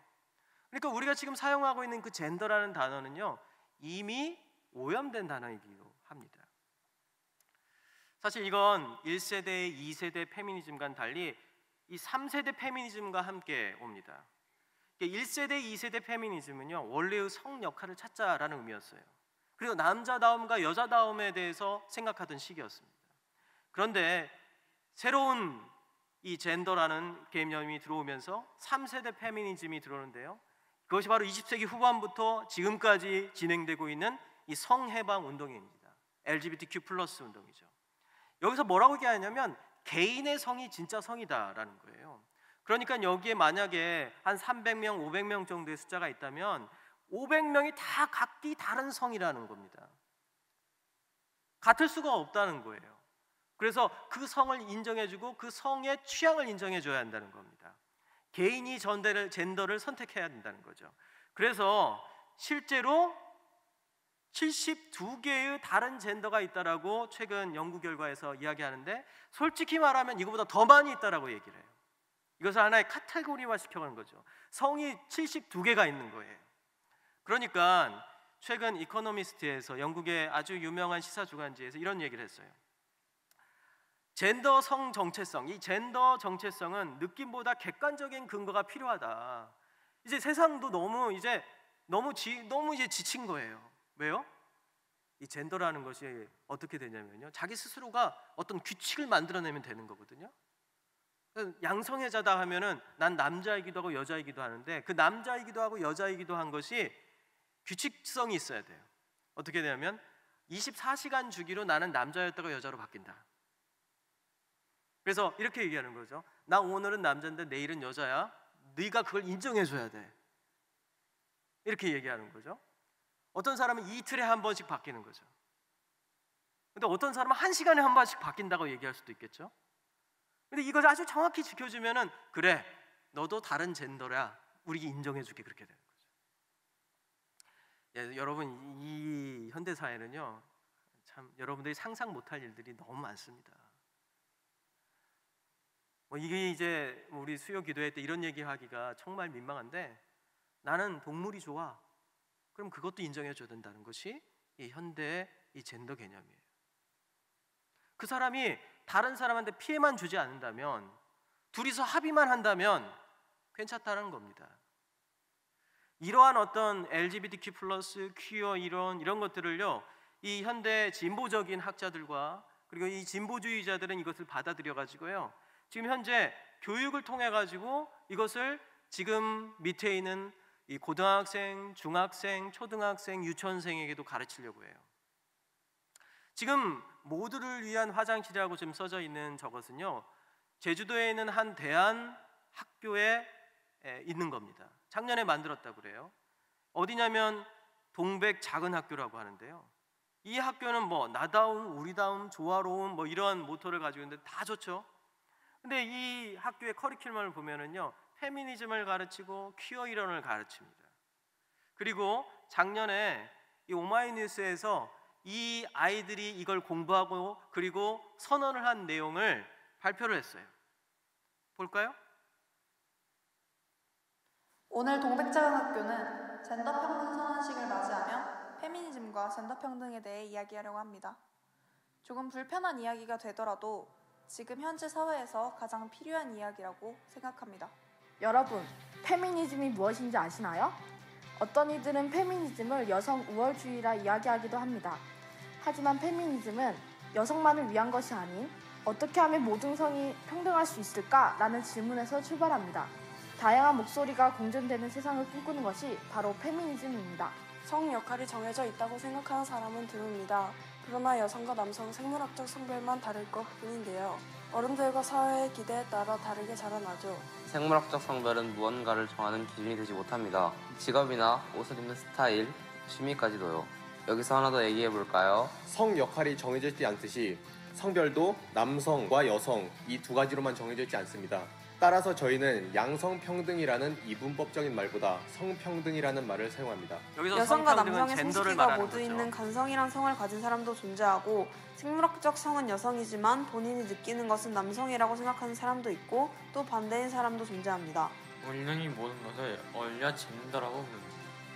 그러니까 우리가 지금 사용하고 있는 그 젠더라는 단어는요 이미 오염된 단어이기도 합니다. 사실 이건 1세대, 2세대 페미니즘과는 달리 이 3세대 페미니즘과 함께 옵니다. 1세대, 2세대 페미니즘은요 원래의 성 역할을 찾자라는 의미였어요. 그리고 남자다움과 여자다움에 대해서 생각하던 시기였습니다. 그런데 새로운 이 젠더라는 개념이 들어오면서 3세대 페미니즘이 들어오는데요. 그것이 바로 20세기 후반부터 지금까지 진행되고 있는 이 성해방 운동입니다. LGBTQ 플러스 운동이죠. 여기서 뭐라고 얘기하냐면 개인의 성이 진짜 성이다라는 거예요. 그러니까 여기에 만약에 한 300명, 500명 정도의 숫자가 있다면 500명이 다 각기 다른 성이라는 겁니다. 같을 수가 없다는 거예요. 그래서 그 성을 인정해주고 그 성의 취향을 인정해줘야 한다는 겁니다. 개인이 젠더를 선택해야 된다는 거죠. 그래서 실제로 72개의 다른 젠더가 있다라고 최근 연구 결과에서 이야기하는데 솔직히 말하면 이거보다 더 많이 있다라고 얘기를 해요. 이것을 하나의 카테고리화 시켜가는 거죠. 성이 72개가 있는 거예요. 그러니까 최근 이코노미스트에서 영국의 아주 유명한 시사 주간지에서 이런 얘기를 했어요. 젠더 성 정체성, 이 젠더 정체성은 느낌보다 객관적인 근거가 필요하다. 이제 세상도 너무 이제 지친 거예요. 왜요? 이 젠더라는 것이 어떻게 되냐면요, 자기 스스로가 어떤 규칙을 만들어내면 되는 거거든요. 양성애자다 하면은 난 남자이기도 하고 여자이기도 하는데 그 남자이기도 하고 여자이기도 한 것이 규칙성이 있어야 돼요. 어떻게 되냐면 24시간 주기로 나는 남자였다가 여자로 바뀐다. 그래서 이렇게 얘기하는 거죠. 나 오늘은 남자인데 내일은 여자야. 네가 그걸 인정해줘야 돼. 이렇게 얘기하는 거죠. 어떤 사람은 이틀에 한 번씩 바뀌는 거죠. 근데 어떤 사람은 1시간에 한 번씩 바뀐다고 얘기할 수도 있겠죠. 근데 이걸 아주 정확히 지켜주면은 그래, 너도 다른 젠더라, 우리 인정해줄게, 그렇게 되는 거죠. 예, 여러분, 이 현대 사회는요 참 여러분들이 상상 못할 일들이 너무 많습니다. 이게 이제 우리 수요 기도회 때 이런 얘기하기가 정말 민망한데 나는 동물이 좋아. 그럼 그것도 인정해줘야 된다는 것이 이 현대의 이 젠더 개념이에요. 그 사람이 다른 사람한테 피해만 주지 않는다면, 둘이서 합의만 한다면 괜찮다는 겁니다. 이러한 어떤 LGBTQ 플러스 퀴어 이런 것들을요, 이 현대 진보적인 학자들과 그리고 이 진보주의자들은 이것을 받아들여 가지고요, 지금 현재 교육을 통해 가지고 이것을 지금 밑에 있는 이 고등학생, 중학생, 초등학생, 유치원생에게도 가르치려고 해요. 지금 모두를 위한 화장실이라고 지금 써져 있는 저것은요, 제주도에 있는 한 대한 학교에 있는 겁니다. 작년에 만들었다고 그래요. 어디냐면 동백 작은 학교라고 하는데요, 이 학교는 뭐 나다움, 우리다움, 조화로움 뭐 이러한 모토를 가지고 있는데 다 좋죠. 근데 이 학교의 커리큘럼을 보면은요, 페미니즘을 가르치고 퀴어 이론을 가르칩니다. 그리고 작년에 이 오마이뉴스에서 이 아이들이 이걸 공부하고 그리고 선언을 한 내용을 발표를 했어요. 볼까요? 오늘 동백자연학교는 젠더 평등 선언식을 맞이하며 페미니즘과 젠더 평등에 대해 이야기하려고 합니다. 조금 불편한 이야기가 되더라도 지금 현재 사회에서 가장 필요한 이야기라고 생각합니다. 여러분, 페미니즘이 무엇인지 아시나요? 어떤 이들은 페미니즘을 여성 우월주의라 이야기하기도 합니다. 하지만 페미니즘은 여성만을 위한 것이 아닌 어떻게 하면 모든 성이 평등할 수 있을까라는 질문에서 출발합니다. 다양한 목소리가 공존되는 세상을 꿈꾸는 것이 바로 페미니즘입니다. 성 역할이 정해져 있다고 생각하는 사람은 드뭅니다. 그러나 여성과 남성 생물학적 성별만 다를 것 뿐인데요. 어른들과 사회의 기대에 따라 다르게 자라나죠. 생물학적 성별은 무언가를 정하는 기준이 되지 못합니다. 직업이나 옷을 입는 스타일, 취미까지도요. 여기서 하나 더 얘기해 볼까요? 성 역할이 정해져 있지 않듯이 성별도 남성과 여성 이 두 가지로만 정해져 있지 않습니다. 따라서 저희는 양성평등이라는 이분법적인 말보다 성평등이라는 말을 사용합니다. 여기서 여성과 성평등은 남성의 젠더를 성씨가 말하는 모두 거죠. 있는 간성이란 성을 가진 사람도 존재하고, 생물학적 성은 여성이지만 본인이 느끼는 것은 남성이라고 생각하는 사람도 있고, 또 반대인 사람도 존재합니다. 원령이 모든 것을 얼려 젠더라고 부릅니다.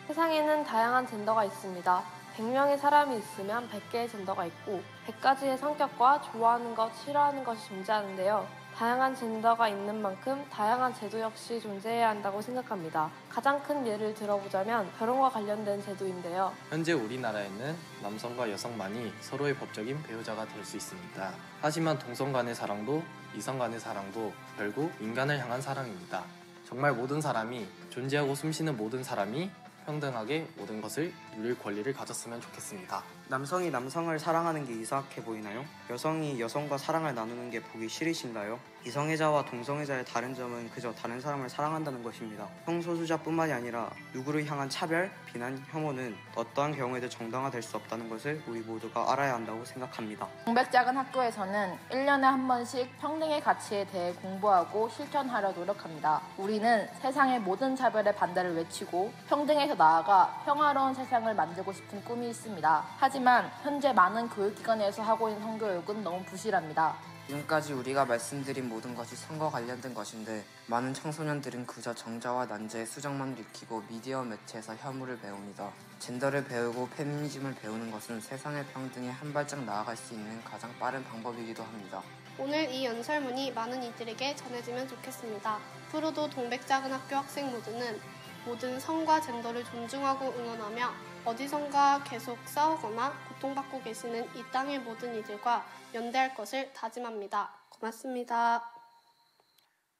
세상에는 다양한 젠더가 있습니다. 100명의 사람이 있으면 100개의 젠더가 있고 100가지의 성격과 좋아하는 것, 싫어하는 것이 존재하는데요. 다양한 젠더가 있는 만큼 다양한 제도 역시 존재해야 한다고 생각합니다. 가장 큰 예를 들어보자면 결혼과 관련된 제도인데요. 현재 우리나라에는 남성과 여성만이 서로의 법적인 배우자가 될 수 있습니다. 하지만 동성 간의 사랑도 이성 간의 사랑도 결국 인간을 향한 사랑입니다. 정말 모든 사람이, 존재하고 숨쉬는 모든 사람이 평등하게 모든 것을 누릴 권리를 가졌으면 좋겠습니다. 남성이 남성을 사랑하는 게 이상하게 보이나요? 여성이 여성과 사랑을 나누는 게 보기 싫으신가요? 이성애자와 동성애자의 다른 점은 그저 다른 사람을 사랑한다는 것입니다. 성소수자뿐만이 아니라 누구를 향한 차별, 비난, 혐오는 어떠한 경우에도 정당화될 수 없다는 것을 우리 모두가 알아야 한다고 생각합니다. 동백작은 학교에서는 1년에 한 번씩 평등의 가치에 대해 공부하고 실천하려 노력합니다. 우리는 세상의 모든 차별의 반대를 외치고 평등에서 나아가 평화로운 세상을 만들고 싶은 꿈이 있습니다. 하지만 현재 많은 교육기관에서 하고 있는 성교육은 너무 부실합니다. 지금까지 우리가 말씀드린 모든 것이 성과 관련된 것인데 많은 청소년들은 그저 정자와 난자의 수정만 익히고 미디어 매체에서 혐오를 배웁니다. 젠더를 배우고 페미니즘을 배우는 것은 세상의 평등에 한 발짝 나아갈 수 있는 가장 빠른 방법이기도 합니다. 오늘 이 연설문이 많은 이들에게 전해지면 좋겠습니다. 앞으로도 동백작은 학교 학생 모두는 모든 성과 젠더를 존중하고 응원하며 어디선가 계속 싸우거나 고통받고 계시는 이 땅의 모든 이들과 연대할 것을 다짐합니다. 고맙습니다.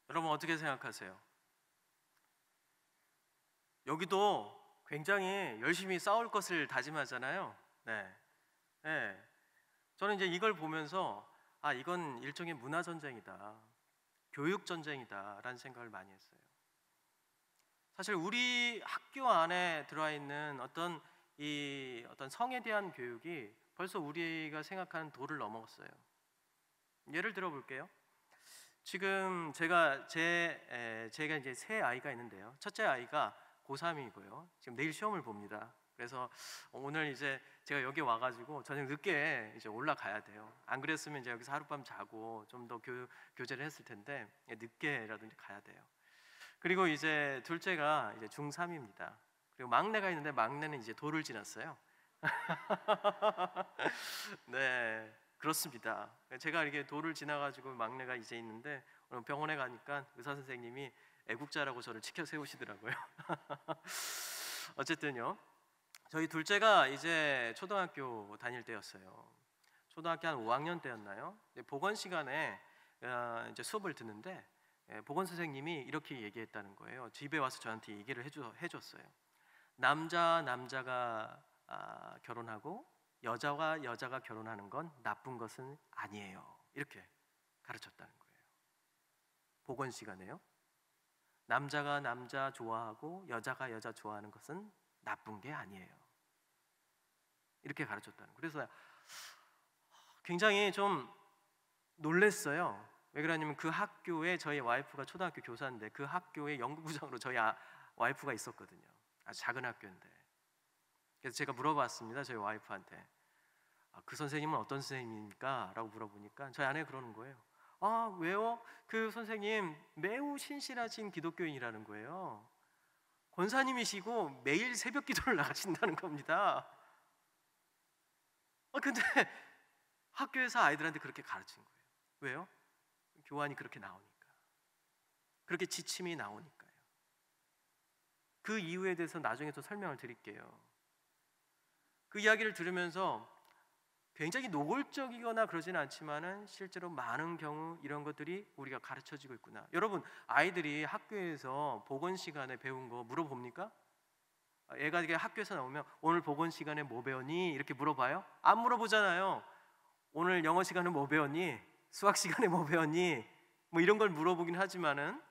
여러분 어떻게 생각하세요? 여기도 굉장히 열심히 싸울 것을 다짐하잖아요. 네. 저는 이제 이걸 보면서 이건 일종의 문화 전쟁이다, 교육 전쟁이다라는 생각을 많이 했어요. 사실 우리 학교 안에 들어와 있는 어떤 성에 대한 교육이 벌써 우리가 생각하는 도를 넘어갔어요. 예를 들어 볼게요. 지금 제가 이제 세 아이가 있는데요. 첫째 아이가 고3이고요. 지금 내일 시험을 봅니다. 그래서 오늘 이제 제가 여기 와가지고 저녁 늦게 이제 올라가야 돼요. 안 그랬으면 이제 여기서 하룻밤 자고 좀 더 교제를 했을 텐데 늦게라도 이제 가야 돼요. 그리고 이제 둘째가 이제 중3입니다. 그리고 막내가 있는데 막내는 이제 도를 지났어요. 네, 그렇습니다. 제가 이렇게 도를 지나가지고 막내가 이제 있는데 오늘 병원에 가니까 의사 선생님이 애국자라고 저를 치켜 세우시더라고요. 어쨌든요, 저희 둘째가 이제 초등학교 다닐 때였어요. 초등학교 한 5학년 때였나요? 보건 시간에 이제 수업을 듣는데 보건 선생님이 이렇게 얘기했다는 거예요. 집에 와서 저한테 얘기를 해줬어요. 남자가 결혼하고 여자와 여자가 결혼하는 건 나쁜 것은 아니에요. 이렇게 가르쳤다는 거예요. 보건 시간에요. 남자가 남자 좋아하고 여자가 여자 좋아하는 것은 나쁜 게 아니에요. 이렇게 가르쳤다는 거예요. 그래서 굉장히 좀 놀랬어요. 왜 그러냐면 그 학교에 저희 와이프가 초등학교 교사인데 그 학교에 연구부장으로 저희 와이프가 있었거든요. 아주 작은 학교인데. 그래서 제가 물어봤습니다. 저희 와이프한테. 그 선생님은 어떤 선생님입니까? 라고 물어보니까 저희 아내가 그러는 거예요. 왜요? 그 선생님 매우 신실하신 기독교인이라는 거예요. 권사님이시고 매일 새벽 기도를 나가신다는 겁니다. 근데 학교에서 아이들한테 그렇게 가르친 거예요. 왜요? 교환이 그렇게 나오니까. 그렇게 지침이 나오니까요. 그 이유에 대해서 나중에 또 설명을 드릴게요. 그 이야기를 들으면서 굉장히 노골적이거나 그러지는 않지만은 실제로 많은 경우 이런 것들이 우리가 가르쳐지고 있구나. 여러분, 아이들이 학교에서 보건 시간에 배운 거 물어봅니까? 애가 이게 학교에서 나오면 오늘 보건 시간에 뭐 배웠니? 이렇게 물어봐요? 안 물어보잖아요. 오늘 영어 시간에 뭐 배웠니? 수학 시간에 뭐 배웠니? 뭐 이런 걸 물어보긴 하지만은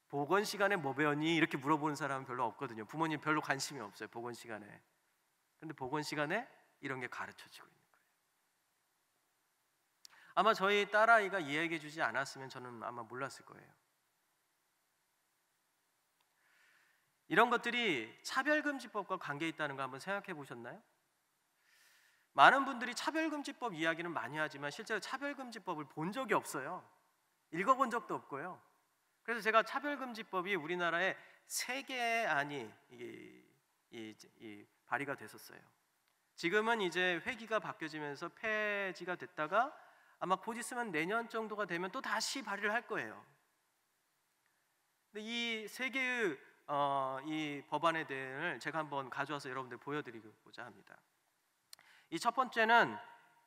보건 시간에 뭐 배웠니? 이렇게 물어보는 사람은 별로 없거든요. 부모님 별로 관심이 없어요. 보건 시간에. 근데 보건 시간에 이런 게 가르쳐지고 있는 거예요. 아마 저희 딸아이가 이야기해 주지 않았으면 저는 아마 몰랐을 거예요. 이런 것들이 차별금지법과 관계 있다는 거 한번 생각해 보셨나요? 많은 분들이 차별금지법 이야기는 많이 하지만 실제로 차별금지법을 본 적이 없어요. 읽어본 적도 없고요. 그래서 제가 차별금지법이 우리나라에 3개의 안이 발의가 됐었어요. 지금은 이제 회기가 바뀌어지면서 폐지가 됐다가 아마 곧 있으면 내년 정도가 되면 또 다시 발의를 할 거예요. 근데 이 3개의 이 법안에 대해서 제가 한번 가져와서 여러분들 보여드리고자 합니다. 이 첫 번째는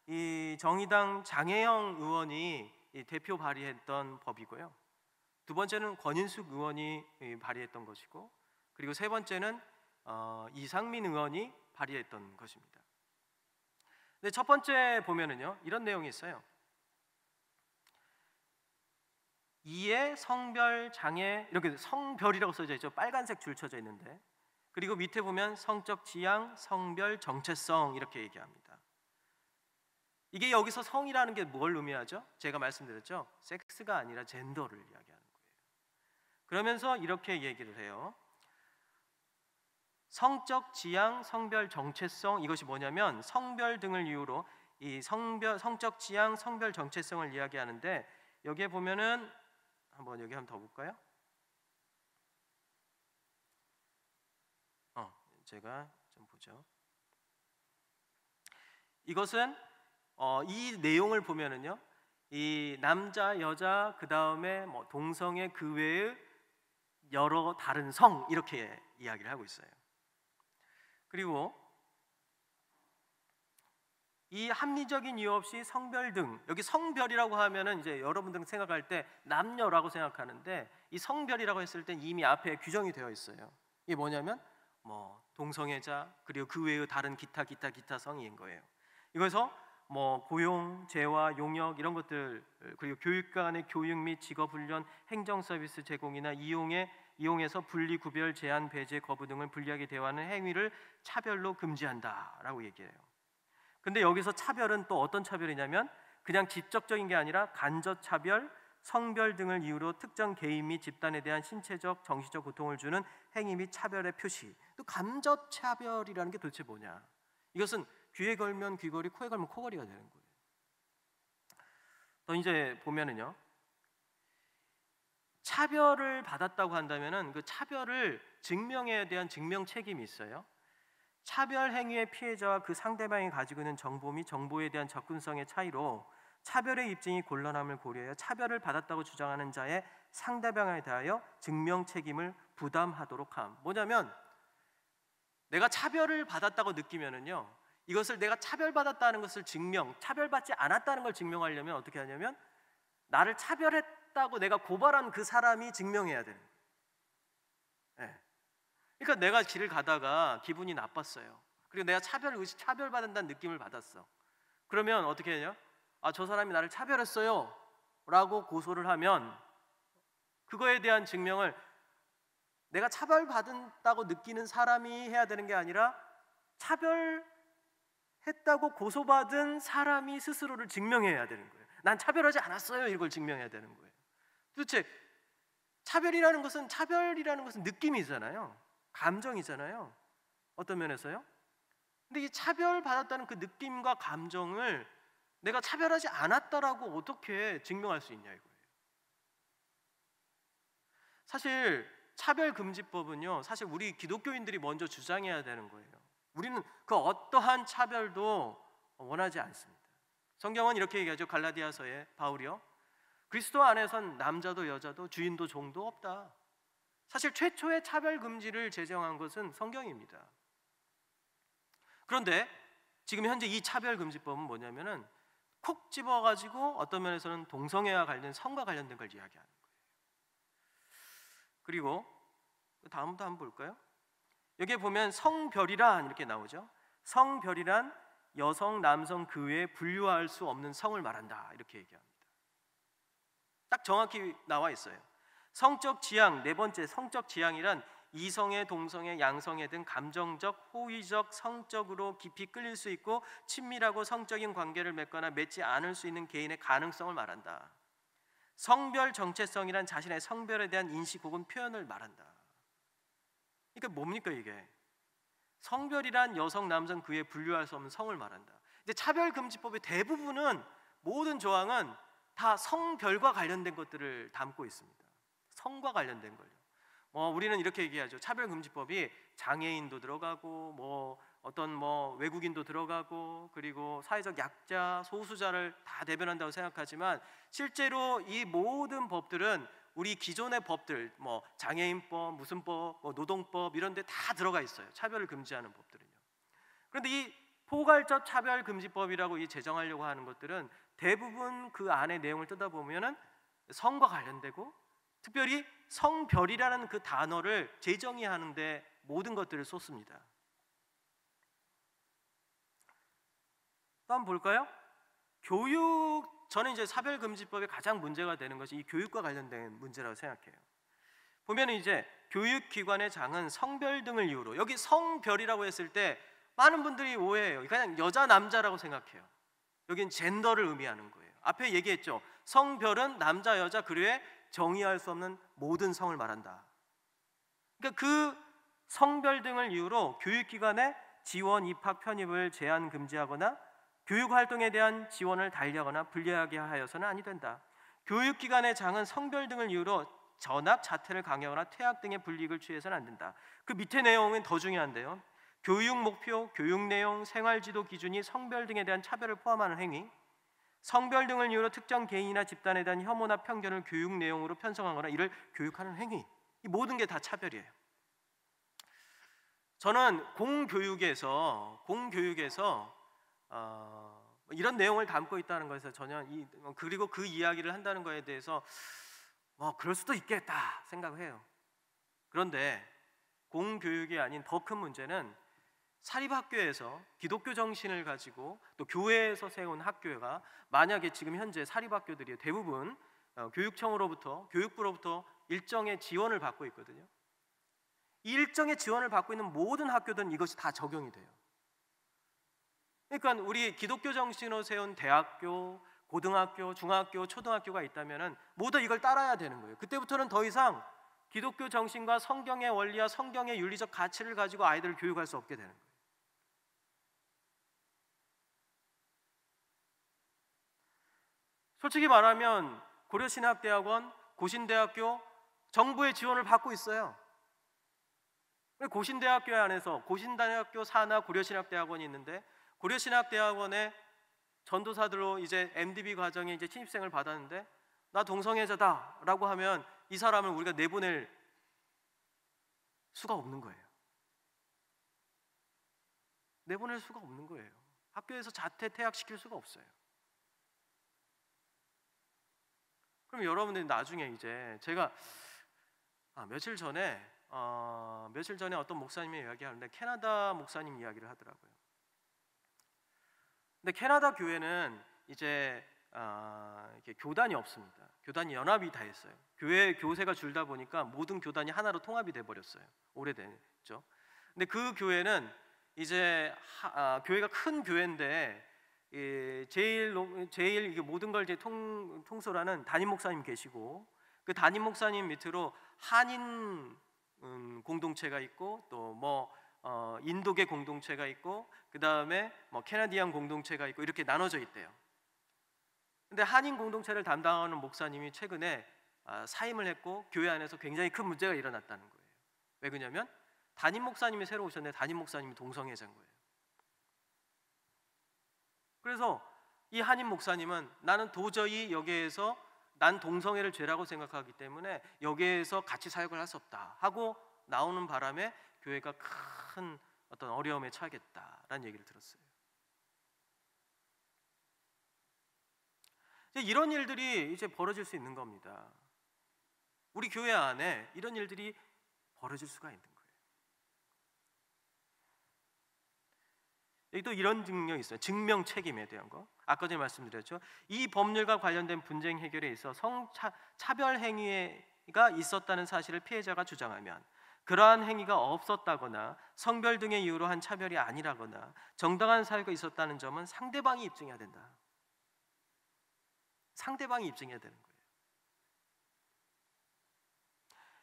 이 정의당 장혜영 의원이 대표 발의했던 법이고요. 두 번째는 권인숙 의원이 발의했던 것이고, 그리고 세 번째는 이상민 의원이 발의했던 것입니다. 근데 첫 번째 보면은요, 이런 내용이 있어요. 이에 성별 장애, 이렇게 성별이라고 써져 있죠. 빨간색 줄 쳐져 있는데, 그리고 밑에 보면 성적 지향, 성별 정체성 이렇게 얘기합니다. 이게 여기서 성이라는 게 뭘 의미하죠? 제가 말씀드렸죠. 섹스가 아니라 젠더를 이야기하는 거예요. 그러면서 이렇게 얘기를 해요. 성적 지향, 성별 정체성, 이것이 뭐냐면 성별 등을 이유로 이 성적 지향, 성별 정체성을 이야기하는데, 여기에 보면은 여기 한번 더 볼까요? 제가 좀 보죠. 이것은 이 내용을 보면은요, 이 남자, 여자, 그 다음에 뭐 동성애 그 외의 여러 다른 성 이렇게 이야기를 하고 있어요. 그리고 이 합리적인 이유 없이 성별 등, 여기 성별이라고 하면은 이제 여러분들은 생각할 때 남녀라고 생각하는데, 이 성별이라고 했을 때 이미 앞에 규정이 되어 있어요. 이게 뭐냐면 뭐 동성애자, 그리고 그 외의 다른 기타 성인 거예요. 이거에서 뭐 고용, 재화, 용역 이런 것들, 그리고 교육간의 교육 및 직업 훈련, 행정 서비스 제공이나 이용해서 분리, 구별, 제한, 배제, 거부 등을 불리하게 대하는 행위를 차별로 금지한다라고 얘기해요. 근데 여기서 차별은 또 어떤 차별이냐면 그냥 직접적인 게 아니라 간접 차별, 성별 등을 이유로 특정 개인 및 집단에 대한 신체적, 정신적 고통을 주는 행위 및 차별의 표시. 또 간접 차별이라는 게 도대체 뭐냐? 이것은 귀에 걸면 귀걸이, 코에 걸면 코걸이가 되는 거예요. 또 이제 보면은요, 차별을 받았다고 한다면은 그 차별을 증명에 대한 증명 책임이 있어요. 차별 행위의 피해자와 그 상대방이 가지고 있는 정보 및 정보에 대한 접근성의 차이로 차별의 입증이 곤란함을 고려하여 차별을 받았다고 주장하는 자의 상대방에 대하여 증명 책임을 부담하도록 함. 뭐냐면 내가 차별을 받았다고 느끼면은요, 이것을 내가 차별받았다는 것을 차별받지 않았다는 걸 증명하려면 어떻게 하냐면 나를 차별했다고 내가 고발한 그 사람이 증명해야 되는 거예요. 네. 그러니까 내가 길을 가다가 기분이 나빴어요. 그리고 내가 차별받는다는 느낌을 받았어. 그러면 어떻게 하냐? 저 사람이 나를 차별했어요 라고 고소를 하면 그거에 대한 증명을 내가 차별받았다고 느끼는 사람이 해야 되는 게 아니라 차별했다고 고소받은 사람이 스스로를 증명해야 되는 거예요. 난 차별하지 않았어요, 이걸 증명해야 되는 거예요. 도대체 차별이라는 것은 느낌이잖아요. 감정이잖아요. 어떤 면에서요? 근데 이 차별받았다는 그 느낌과 감정을 내가 차별하지 않았다라고 어떻게 증명할 수 있냐 이거예요. 사실 차별금지법은요, 사실 우리 기독교인들이 먼저 주장해야 되는 거예요. 우리는 그 어떠한 차별도 원하지 않습니다. 성경은 이렇게 얘기하죠. 갈라디아서에 바울이요, 그리스도 안에선 남자도 여자도 주인도 종도 없다. 사실 최초의 차별금지를 제정한 것은 성경입니다. 그런데 지금 현재 이 차별금지법은 뭐냐면은 콕 집어가지고 어떤 면에서는 동성애와 관련 성과 관련된 걸 이야기하는 거예요. 그리고 다음도 한번 볼까요? 여기에 보면 성별이란 이렇게 나오죠. 성별이란 여성, 남성 그 외에 분류할 수 없는 성을 말한다 이렇게 얘기합니다. 딱 정확히 나와 있어요. 성적 지향, 네 번째 성적 지향이란 이성애, 동성애, 양성애 등 감정적, 호의적, 성적으로 깊이 끌릴 수 있고 친밀하고 성적인 관계를 맺거나 맺지 않을 수 있는 개인의 가능성을 말한다. 성별 정체성이란 자신의 성별에 대한 인식 혹은 표현을 말한다. 그러니까 뭡니까 이게? 성별이란 여성, 남성 그 외에 분류할 수 없는 성을 말한다. 이제 차별금지법의 대부분은 모든 조항은 다 성별과 관련된 것들을 담고 있습니다. 성과 관련된 걸요. 우리는 이렇게 얘기하죠. 차별금지법이 장애인도 들어가고 어떤 외국인도 들어가고 그리고 사회적 약자, 소수자를 다 대변한다고 생각하지만 실제로 이 모든 법들은 우리 기존의 법들, 장애인법, 무슨 법, 노동법 이런 데 다 들어가 있어요. 차별을 금지하는 법들은요. 그런데 이 포괄적 차별금지법이라고 제정하려고 하는 것들은 대부분 그 안에 내용을 뜯어보면은 성과 관련되고 특별히 성별이라는 그 단어를 재정의하는데 모든 것들을 쏟습니다. 또 한번 볼까요? 저는 이제 차별금지법의 가장 문제가 되는 것이 이 교육과 관련된 문제라고 생각해요. 보면 이제 교육기관의 장은 성별 등을 이유로, 여기 성별이라고 했을 때 많은 분들이 오해해요. 그냥 여자 남자라고 생각해요. 여긴 젠더를 의미하는 거예요. 앞에 얘기했죠. 성별은 남자 여자 그 외에 정의할 수 없는 모든 성을 말한다. 그러니까 그 성별 등을 이유로 교육기관의 지원, 입학, 편입을 제한 금지하거나 교육활동에 대한 지원을 달리하거나 불리하게 하여서는 아니 된다. 교육기관의 장은 성별 등을 이유로 전학, 자퇴를 강요하거나 퇴학 등의 불이익을 취해서는 안 된다. 그 밑에 내용은 더 중요한데요. 교육 목표, 교육 내용, 생활지도 기준이 성별 등에 대한 차별을 포함하는 행위, 성별 등을 이유로 특정 개인이나 집단에 대한 혐오나 편견을 교육 내용으로 편성하거나 이를 교육하는 행위, 이 모든 게 다 차별이에요. 저는 공교육에서 이런 내용을 담고 있다는 것에서 전혀 그리고 그 이야기를 한다는 것에 대해서 그럴 수도 있겠다 생각을 해요. 그런데 공교육이 아닌 더 큰 문제는 사립학교에서 기독교 정신을 가지고 또 교회에서 세운 학교가 만약에 지금 현재 사립학교들이 대부분 교육청으로부터, 교육부로부터 일정의 지원을 받고 있거든요. 이 일정의 지원을 받고 있는 모든 학교들은 이것이 다 적용이 돼요. 그러니까 우리 기독교 정신으로 세운 대학교, 고등학교, 중학교, 초등학교가 있다면 모두 이걸 따라야 되는 거예요. 그때부터는 더 이상 기독교 정신과 성경의 원리와 성경의 윤리적 가치를 가지고 아이들을 교육할 수 없게 되는 거예요. 솔직히 말하면 고려신학대학원, 고신대학교 정부의 지원을 받고 있어요. 고신대학교 안에서 고신대학교 산하 고려신학대학원이 있는데 고려신학대학원의 전도사들로 이제 MDB 과정에 이제 신입생을 받았는데 나 동성애자다라고 하면 이 사람을 우리가 내보낼 수가 없는 거예요. 내보낼 수가 없는 거예요. 학교에서 자퇴 퇴학시킬 수가 없어요. 그럼 여러분들이 나중에 이제 제가 며칠 전에 어떤 목사님이 이야기하는데 캐나다 목사님 이야기를 하더라고요. 근데 캐나다 교회는 이제 이렇게 교단이 없습니다. 교단이 연합이 다 했어요. 교회 교세가 줄다 보니까 모든 교단이 하나로 통합이 돼 버렸어요. 오래됐죠. 근데 그 교회는 이제 교회가 큰 교회인데 제일 이게 모든 걸 이제 통솔하는 담임 목사님 계시고 그 담임 목사님 밑으로 한인 공동체가 있고 또 뭐 인도계 공동체가 있고 그 다음에 뭐 캐나디안 공동체가 있고 이렇게 나눠져 있대요. 근데 한인 공동체를 담당하는 목사님이 최근에 사임을 했고 교회 안에서 굉장히 큰 문제가 일어났다는 거예요. 왜 그러냐면 담임 목사님이 새로 오셨는데 담임 목사님이 동성애자인 거예요. 그래서 이 한인 목사님은 나는 도저히 여기에서 난 동성애를 죄라고 생각하기 때문에 여기에서 같이 사역을 할 수 없다 하고 나오는 바람에 교회가 큰 어떤 어려움에 처하겠다라는 얘기를 들었어요. 이런 일들이 이제 벌어질 수 있는 겁니다. 우리 교회 안에 이런 일들이 벌어질 수가 있는 거예요. 여기 또 이런 증명이 있어요. 증명 책임에 대한 거. 아까 전에 말씀드렸죠. 이 법률과 관련된 분쟁 해결에 있어 차별 행위가 있었다는 사실을 피해자가 주장하면 그러한 행위가 없었다거나 성별 등의 이유로 한 차별이 아니라거나 정당한 사유가 있었다는 점은 상대방이 입증해야 된다. 상대방이 입증해야 되는 거예요.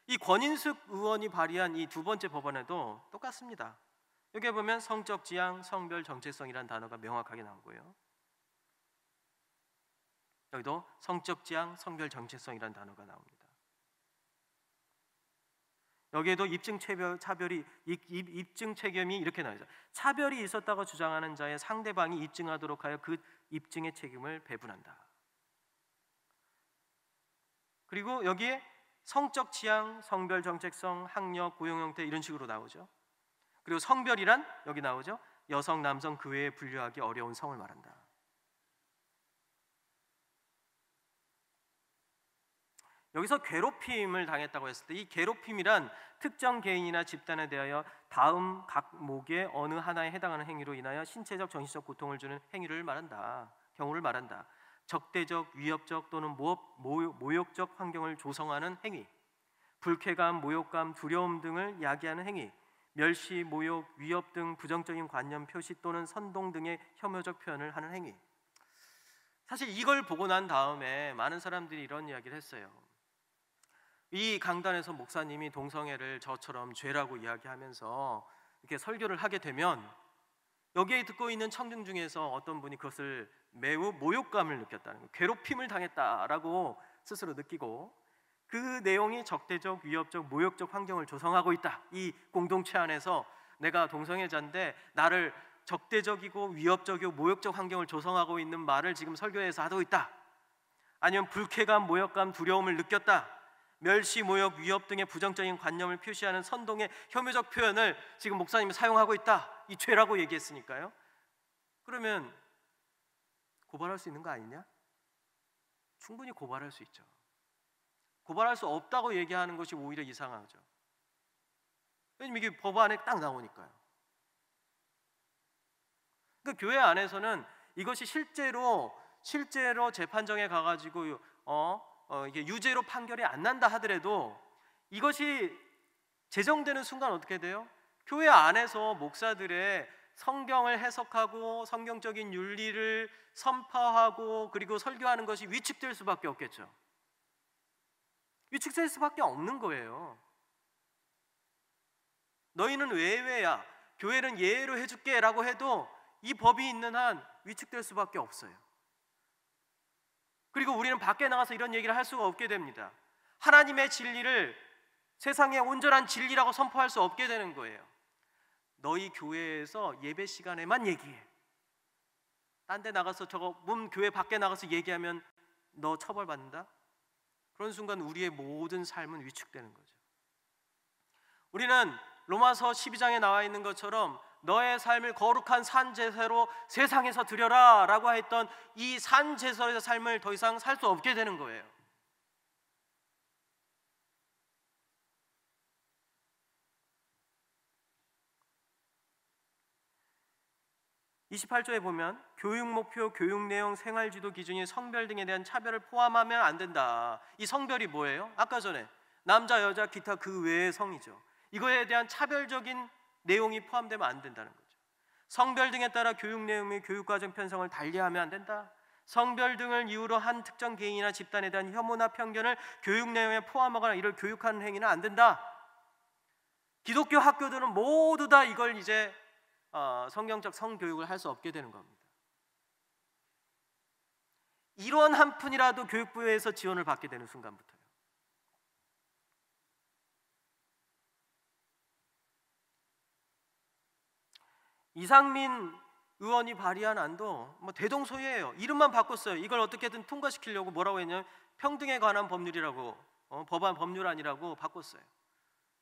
이 권인숙 의원이 발의한 이 두 번째 법안에도 똑같습니다. 여기 보면 성적 지향, 성별 정체성이라는 단어가 명확하게 나오고요. 여기도 성적 지향, 성별 정체성이라는 단어가 나옵니다. 여기에도 입증 책임이 이렇게 나오죠. 차별이 있었다고 주장하는 자의 상대방이 입증하도록 하여 그 입증의 책임을 배분한다. 그리고 여기에 성적 취향, 성별 정체성, 학력, 고용 형태 이런 식으로 나오죠. 그리고 성별이란 여기 나오죠. 여성, 남성 그 외에 분류하기 어려운 성을 말한다. 여기서 괴롭힘을 당했다고 했을 때 이 괴롭힘이란 특정 개인이나 집단에 대하여 다음 각목의 어느 하나에 해당하는 행위로 인하여 신체적, 정신적 고통을 주는 행위를 말한다. 경우를 말한다. 적대적, 위협적 또는 모욕적 환경을 조성하는 행위, 불쾌감, 모욕감, 두려움 등을 야기하는 행위, 멸시, 모욕, 위협 등 부정적인 관념 표시 또는 선동 등의 혐오적 표현을 하는 행위. 사실 이걸 보고 난 다음에 많은 사람들이 이런 이야기를 했어요. 이 강단에서 목사님이 동성애를 저처럼 죄라고 이야기하면서 이렇게 설교를 하게 되면 여기에 듣고 있는 청중 중에서 어떤 분이 그것을 매우 모욕감을 느꼈다는 거예요. 괴롭힘을 당했다라고 스스로 느끼고 그 내용이 적대적, 위협적, 모욕적 환경을 조성하고 있다. 이 공동체 안에서 내가 동성애자인데 나를 적대적이고 위협적이고 모욕적 환경을 조성하고 있는 말을 지금 설교에서 하고 있다. 아니면 불쾌감, 모욕감, 두려움을 느꼈다. 멸시, 모욕, 위협 등의 부정적인 관념을 표시하는 선동의 혐오적 표현을 지금 목사님이 사용하고 있다. 이 죄라고 얘기했으니까요. 그러면 고발할 수 있는 거 아니냐? 충분히 고발할 수 있죠. 고발할 수 없다고 얘기하는 것이 오히려 이상하죠. 왜냐면 이게 법안에 딱 나오니까요. 그 교회 안에서는 이것이 실제로 재판정에 가가지고 이게 유죄로 판결이 안 난다 하더라도 이것이 제정되는 순간 어떻게 돼요? 교회 안에서 목사들의 성경을 해석하고 성경적인 윤리를 선포하고 그리고 설교하는 것이 위축될 수밖에 없겠죠. 위축될 수밖에 없는 거예요. 너희는 외외야, 교회는 예외로 해줄게 라고 해도 이 법이 있는 한 위축될 수밖에 없어요. 그리고 우리는 밖에 나가서 이런 얘기를 할 수가 없게 됩니다. 하나님의 진리를 세상의 온전한 진리라고 선포할 수 없게 되는 거예요. 너희 교회에서 예배 시간에만 얘기해. 딴 데 나가서 저거 몸 교회 밖에 나가서 얘기하면 너 처벌받는다? 그런 순간 우리의 모든 삶은 위축되는 거죠. 우리는 로마서 12장에 나와 있는 것처럼 너의 삶을 거룩한 산 제사로 세상에서 드려라 라고 했던 이 산 제사의 삶을 더 이상 살 수 없게 되는 거예요. 28조에 보면 교육 목표, 교육 내용, 생활 지도 기준이 성별 등에 대한 차별을 포함하면 안 된다. 이 성별이 뭐예요? 아까 전에 남자, 여자, 기타 그 외의 성이죠. 이거에 대한 차별적인 내용이 포함되면 안 된다는 거죠. 성별 등에 따라 교육 내용 및 교육과정 편성을 달리하면 안 된다. 성별 등을 이유로 한 특정 개인이나 집단에 대한 혐오나 편견을 교육 내용에 포함하거나 이를 교육하는 행위는 안 된다. 기독교 학교들은 모두 다 이걸 이제 성경적 성교육을 할 수 없게 되는 겁니다. 이런 한 푼이라도 교육부에서 지원을 받게 되는 순간부터요. 이상민 의원이 발의한 안도 뭐 대동소이해요. 이름만 바꿨어요. 이걸 어떻게든 통과시키려고 뭐라고 했냐면 평등에 관한 법률이라고 법안 법률안이라고 바꿨어요.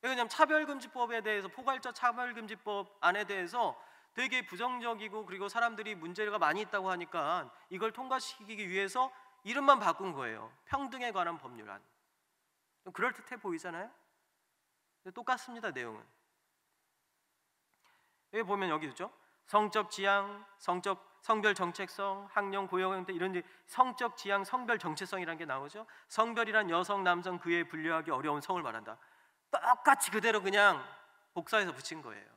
왜냐하면 차별금지법에 대해서 포괄적 차별금지법 안에 대해서 되게 부정적이고 그리고 사람들이 문제가 많이 있다고 하니까 이걸 통과시키기 위해서 이름만 바꾼 거예요. 평등에 관한 법률안. 그럴듯해 보이잖아요. 근데 똑같습니다. 내용은. 여기 보면 여기 있죠. 성적 지향, 성별 정체성, 학령, 고용 형태 이런 성적 지향, 성별 정체성이라는 게 나오죠. 성별이란 여성, 남성 그 외에 분류하기 어려운 성을 말한다. 똑같이 그대로 그냥 복사해서 붙인 거예요.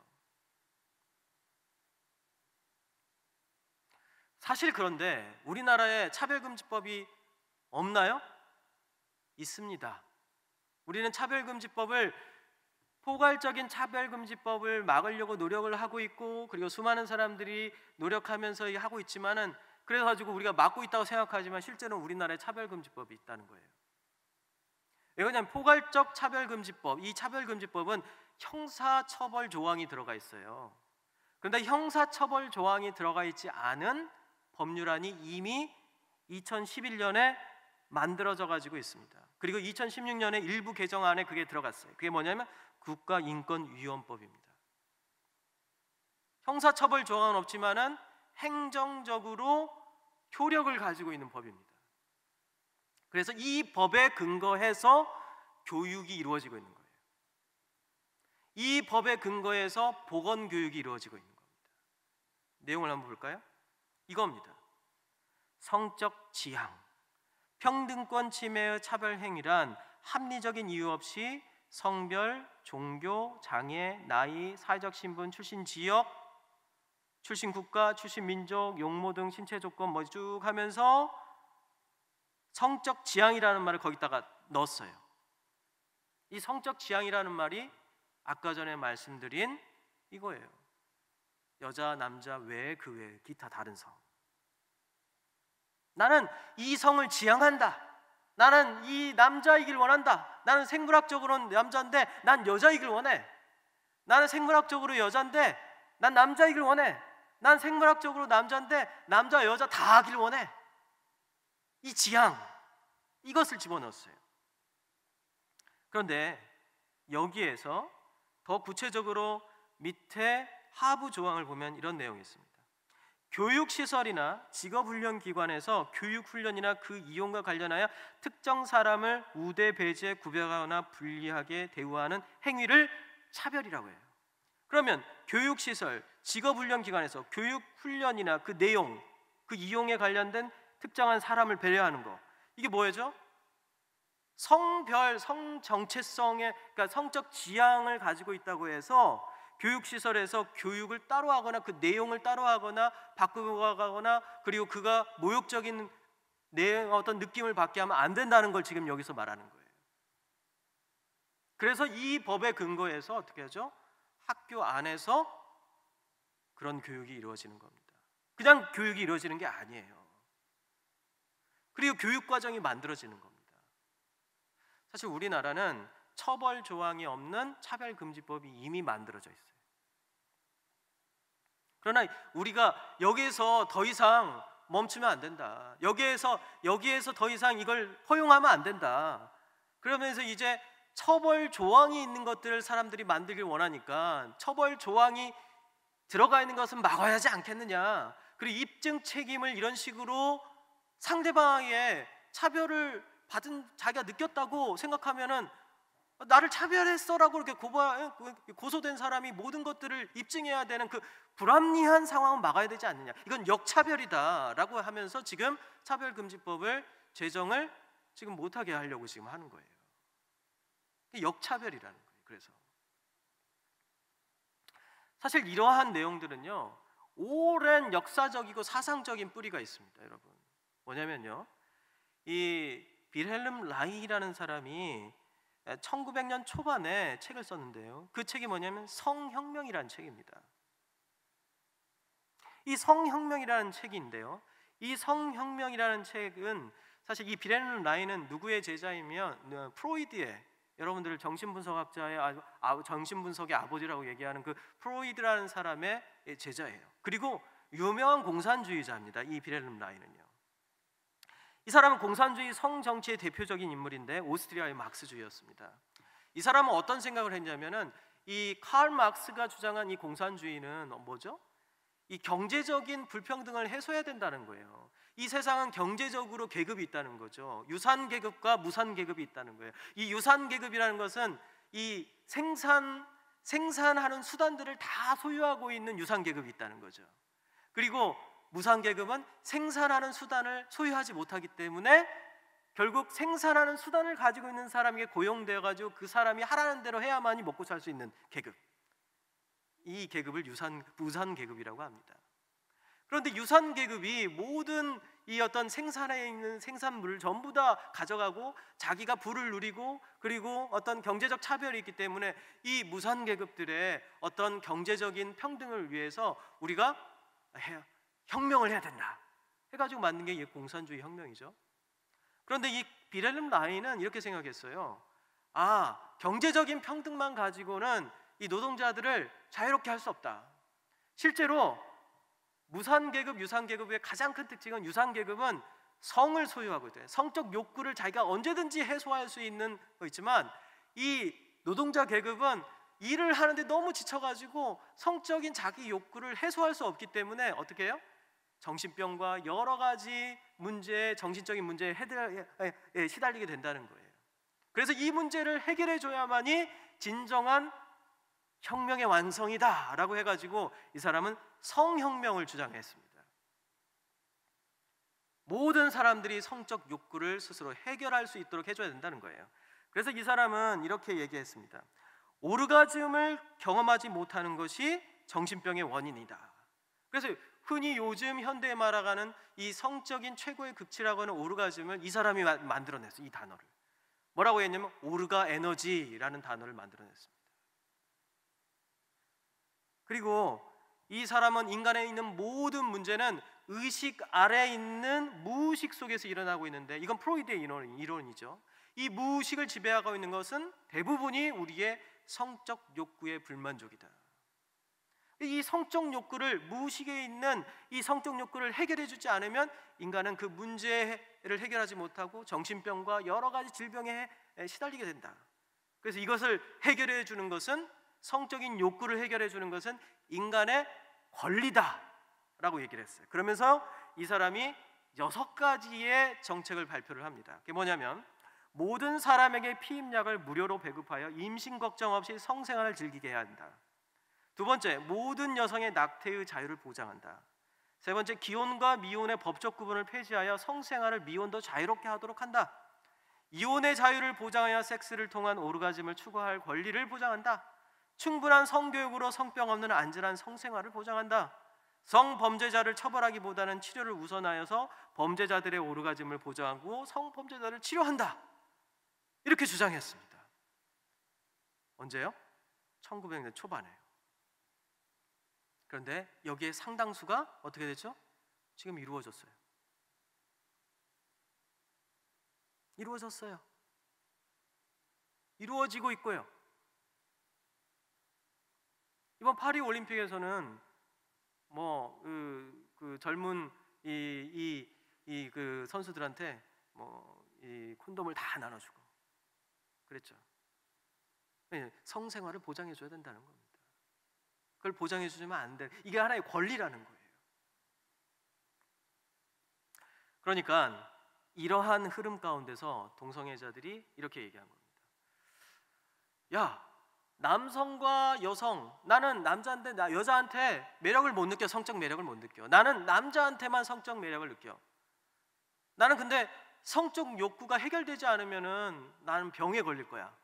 사실 그런데 우리나라에 차별금지법이 없나요? 있습니다. 우리는 차별금지법을 포괄적인 차별금지법을 막으려고 노력을 하고 있고 그리고 수많은 사람들이 노력하면서 하고 있지만은 그래서 가지고 우리가 막고 있다고 생각하지만 실제로는 우리나라에 차별금지법이 있다는 거예요. 왜냐하면 포괄적 차별금지법, 이 차별금지법은 형사처벌 조항이 들어가 있어요. 그런데 형사처벌 조항이 들어가 있지 않은 법률안이 이미 2011년에 만들어져 가지고 있습니다. 그리고 2016년에 일부 개정안에 그게 들어갔어요. 그게 뭐냐면 국가인권위원법입니다. 형사처벌 조항은 없지만은 행정적으로 효력을 가지고 있는 법입니다. 그래서 이 법에 근거해서 교육이 이루어지고 있는 거예요. 이 법에 근거해서 보건교육이 이루어지고 있는 겁니다. 내용을 한번 볼까요? 이겁니다. 성적 지향, 평등권 침해의 차별 행위란 합리적인 이유 없이 성별, 종교, 장애, 나이, 사회적 신분, 출신 지역, 출신 국가, 출신 민족, 용모 등 신체 조건 뭐 쭉 하면서 성적 지향이라는 말을 거기다가 넣었어요. 이 성적 지향이라는 말이 아까 전에 말씀드린 이거예요. 여자, 남자 외에 그 외에 기타 다른 성. 나는 이 성을 지향한다. 나는 이 남자이길 원한다. 나는 생물학적으로는 남자인데 난 여자이길 원해. 나는 생물학적으로 여자인데 난 남자이길 원해. 난 생물학적으로 남자인데 남자 여자 다 하길 원해. 이 지향, 이것을 집어넣었어요. 그런데 여기에서 더 구체적으로 밑에 하부 조항을 보면 이런 내용이 있습니다. 교육시설이나 직업훈련기관에서 교육훈련이나 그 이용과 관련하여 특정 사람을 우대, 배제, 구별하거나 불리하게 대우하는 행위를 차별이라고 해요. 그러면 교육시설, 직업훈련기관에서 교육훈련이나 그 내용, 그 이용에 관련된 특정한 사람을 배려하는 거, 이게 뭐예요? 성별, 성정체성의, 그러니까 성적 지향을 가지고 있다고 해서 교육시설에서 교육을 따로 하거나 그 내용을 따로 하거나 바꾸고 가거나 그리고 그가 모욕적인 어떤 느낌을 받게 하면 안 된다는 걸 지금 여기서 말하는 거예요. 그래서 이 법에 근거해서 어떻게 하죠? 학교 안에서 그런 교육이 이루어지는 겁니다. 그냥 교육이 이루어지는 게 아니에요. 그리고 교육과정이 만들어지는 겁니다. 사실 우리나라는 처벌 조항이 없는 차별금지법이 이미 만들어져 있어요. 그러나 우리가 여기에서 더 이상 멈추면 안 된다. 여기에서 더 이상 이걸 허용하면 안 된다. 그러면서 이제 처벌 조항이 있는 것들을 사람들이 만들길 원하니까 처벌 조항이 들어가 있는 것은 막아야 하지 않겠느냐. 그리고 입증 책임을 이런 식으로 상대방에게 차별을 받은 자기가 느꼈다고 생각하면은 나를 차별했어라고 이렇게 고소된 사람이 모든 것들을 입증해야 되는 그 불합리한 상황을 막아야 되지 않느냐. 이건 역차별이다라고 하면서 지금 차별금지법을 제정을 지금 못하게 하려고 지금 하는 거예요. 역차별이라는 거예요. 그래서 사실 이러한 내용들은요, 오랜 역사적이고 사상적인 뿌리가 있습니다, 여러분. 뭐냐면요, 이 빌헬름 라이히라는 사람이 1900년 초반에 책을 썼는데요, 그 책이 뭐냐면 성혁명이라는 책입니다. 이 성혁명이라는 책인데요, 이 성혁명이라는 책은 사실 이 빌헬름 라이히는 누구의 제자이면 프로이드의, 여러분들 정신분석학자의 정신분석의 아버지라고 얘기하는 그 프로이드라는 사람의 제자예요. 그리고 유명한 공산주의자입니다, 이 빌헬름 라이히는요. 이 사람은 공산주의 성정치의 대표적인 인물인데 오스트리아의 막스주의였습니다. 이 사람은 어떤 생각을 했냐면은 이 칼 막스가 주장한 이 공산주의는 뭐죠? 이 경제적인 불평등을 해소해야 된다는 거예요. 이 세상은 경제적으로 계급이 있다는 거죠. 유산 계급과 무산 계급이 있다는 거예요. 이 유산 계급이라는 것은 이 생산하는 수단들을 다 소유하고 있는 유산 계급이 있다는 거죠. 그리고 무산 계급은 생산하는 수단을 소유하지 못하기 때문에 결국 생산하는 수단을 가지고 있는 사람에게 고용되어 가지고 그 사람이 하라는 대로 해야만이 먹고 살 수 있는 계급. 이 계급을 무산 계급이라고 합니다. 그런데 유산 계급이 모든 이 어떤 생산에 있는 생산물을 전부 다 가져가고 자기가 부를 누리고 그리고 어떤 경제적 차별이 있기 때문에 이 무산 계급들의 어떤 경제적인 평등을 위해서 우리가 혁명을 해야 된다 해가지고 만든 게 이 공산주의 혁명이죠. 그런데 이 빌헬름 라이히는 이렇게 생각했어요. 경제적인 평등만 가지고는 이 노동자들을 자유롭게 할 수 없다. 실제로 무산계급, 유산계급의 가장 큰 특징은 유산계급은 성을 소유하고 있대요. 성적 욕구를 자기가 언제든지 해소할 수 있는 거 있지만 이 노동자 계급은 일을 하는데 너무 지쳐가지고 성적인 자기 욕구를 해소할 수 없기 때문에 어떻게 해요? 정신병과 여러 가지 문제, 정신적인 문제에 시달리게 된다는 거예요. 그래서 이 문제를 해결해 줘야만이 진정한 혁명의 완성이다 라고 해가지고 이 사람은 성혁명을 주장했습니다. 모든 사람들이 성적 욕구를 스스로 해결할 수 있도록 해줘야 된다는 거예요. 그래서 이 사람은 이렇게 얘기했습니다. 오르가즘을 경험하지 못하는 것이 정신병의 원인이다. 그래서 흔히 요즘 현대에 말하는 이 성적인 최고의 극치라고 하는 오르가즘을 이 사람이 만들어냈어요. 이 단어를 뭐라고 했냐면 오르가 에너지라는 단어를 만들어냈습니다. 그리고 이 사람은 인간에 있는 모든 문제는 의식 아래에 있는 무의식 속에서 일어나고 있는데 이건 프로이드의 이론이죠. 이 무의식을 지배하고 있는 것은 대부분이 우리의 성적 욕구의 불만족이다. 이 성적 욕구를, 무의식에 있는 이 성적 욕구를 해결해 주지 않으면 인간은 그 문제를 해결하지 못하고 정신병과 여러 가지 질병에 시달리게 된다. 그래서 이것을 해결해 주는 것은, 성적인 욕구를 해결해 주는 것은 인간의 권리다라고 얘기를 했어요. 그러면서 이 사람이 6가지의 정책을 발표를 합니다. 그게 뭐냐면 모든 사람에게 피임약을 무료로 배급하여 임신 걱정 없이 성생활을 즐기게 해야 한다. 두 번째, 모든 여성의 낙태의 자유를 보장한다. 세 번째, 기혼과 미혼의 법적 구분을 폐지하여 성생활을 미혼도 자유롭게 하도록 한다. 이혼의 자유를 보장하여 섹스를 통한 오르가즘을 추구할 권리를 보장한다. 충분한 성교육으로 성병 없는 안전한 성생활을 보장한다. 성범죄자를 처벌하기보다는 치료를 우선하여서 범죄자들의 오르가즘을 보장하고 성범죄자를 치료한다. 이렇게 주장했습니다. 언제요? 1900년 초반에요. 그런데 여기에 상당수가 어떻게 됐죠? 지금 이루어졌어요. 이루어졌어요. 이루어지고 있고요. 이번 파리 올림픽에서는 뭐 그 젊은 그 선수들한테 뭐 이 콘돔을 다 나눠주고 그랬죠. 성생활을 보장해줘야 된다는 겁니다. 그걸 보장해주면 안 돼. 이게 하나의 권리라는 거예요. 그러니까 이러한 흐름 가운데서 동성애자들이 이렇게 얘기한 겁니다. 야, 남성과 여성, 나는 남자인데 나 여자한테 매력을 못 느껴. 성적 매력을 못 느껴. 나는 남자한테만 성적 매력을 느껴. 나는 근데 성적 욕구가 해결되지 않으면은 나는 병에 걸릴 거야.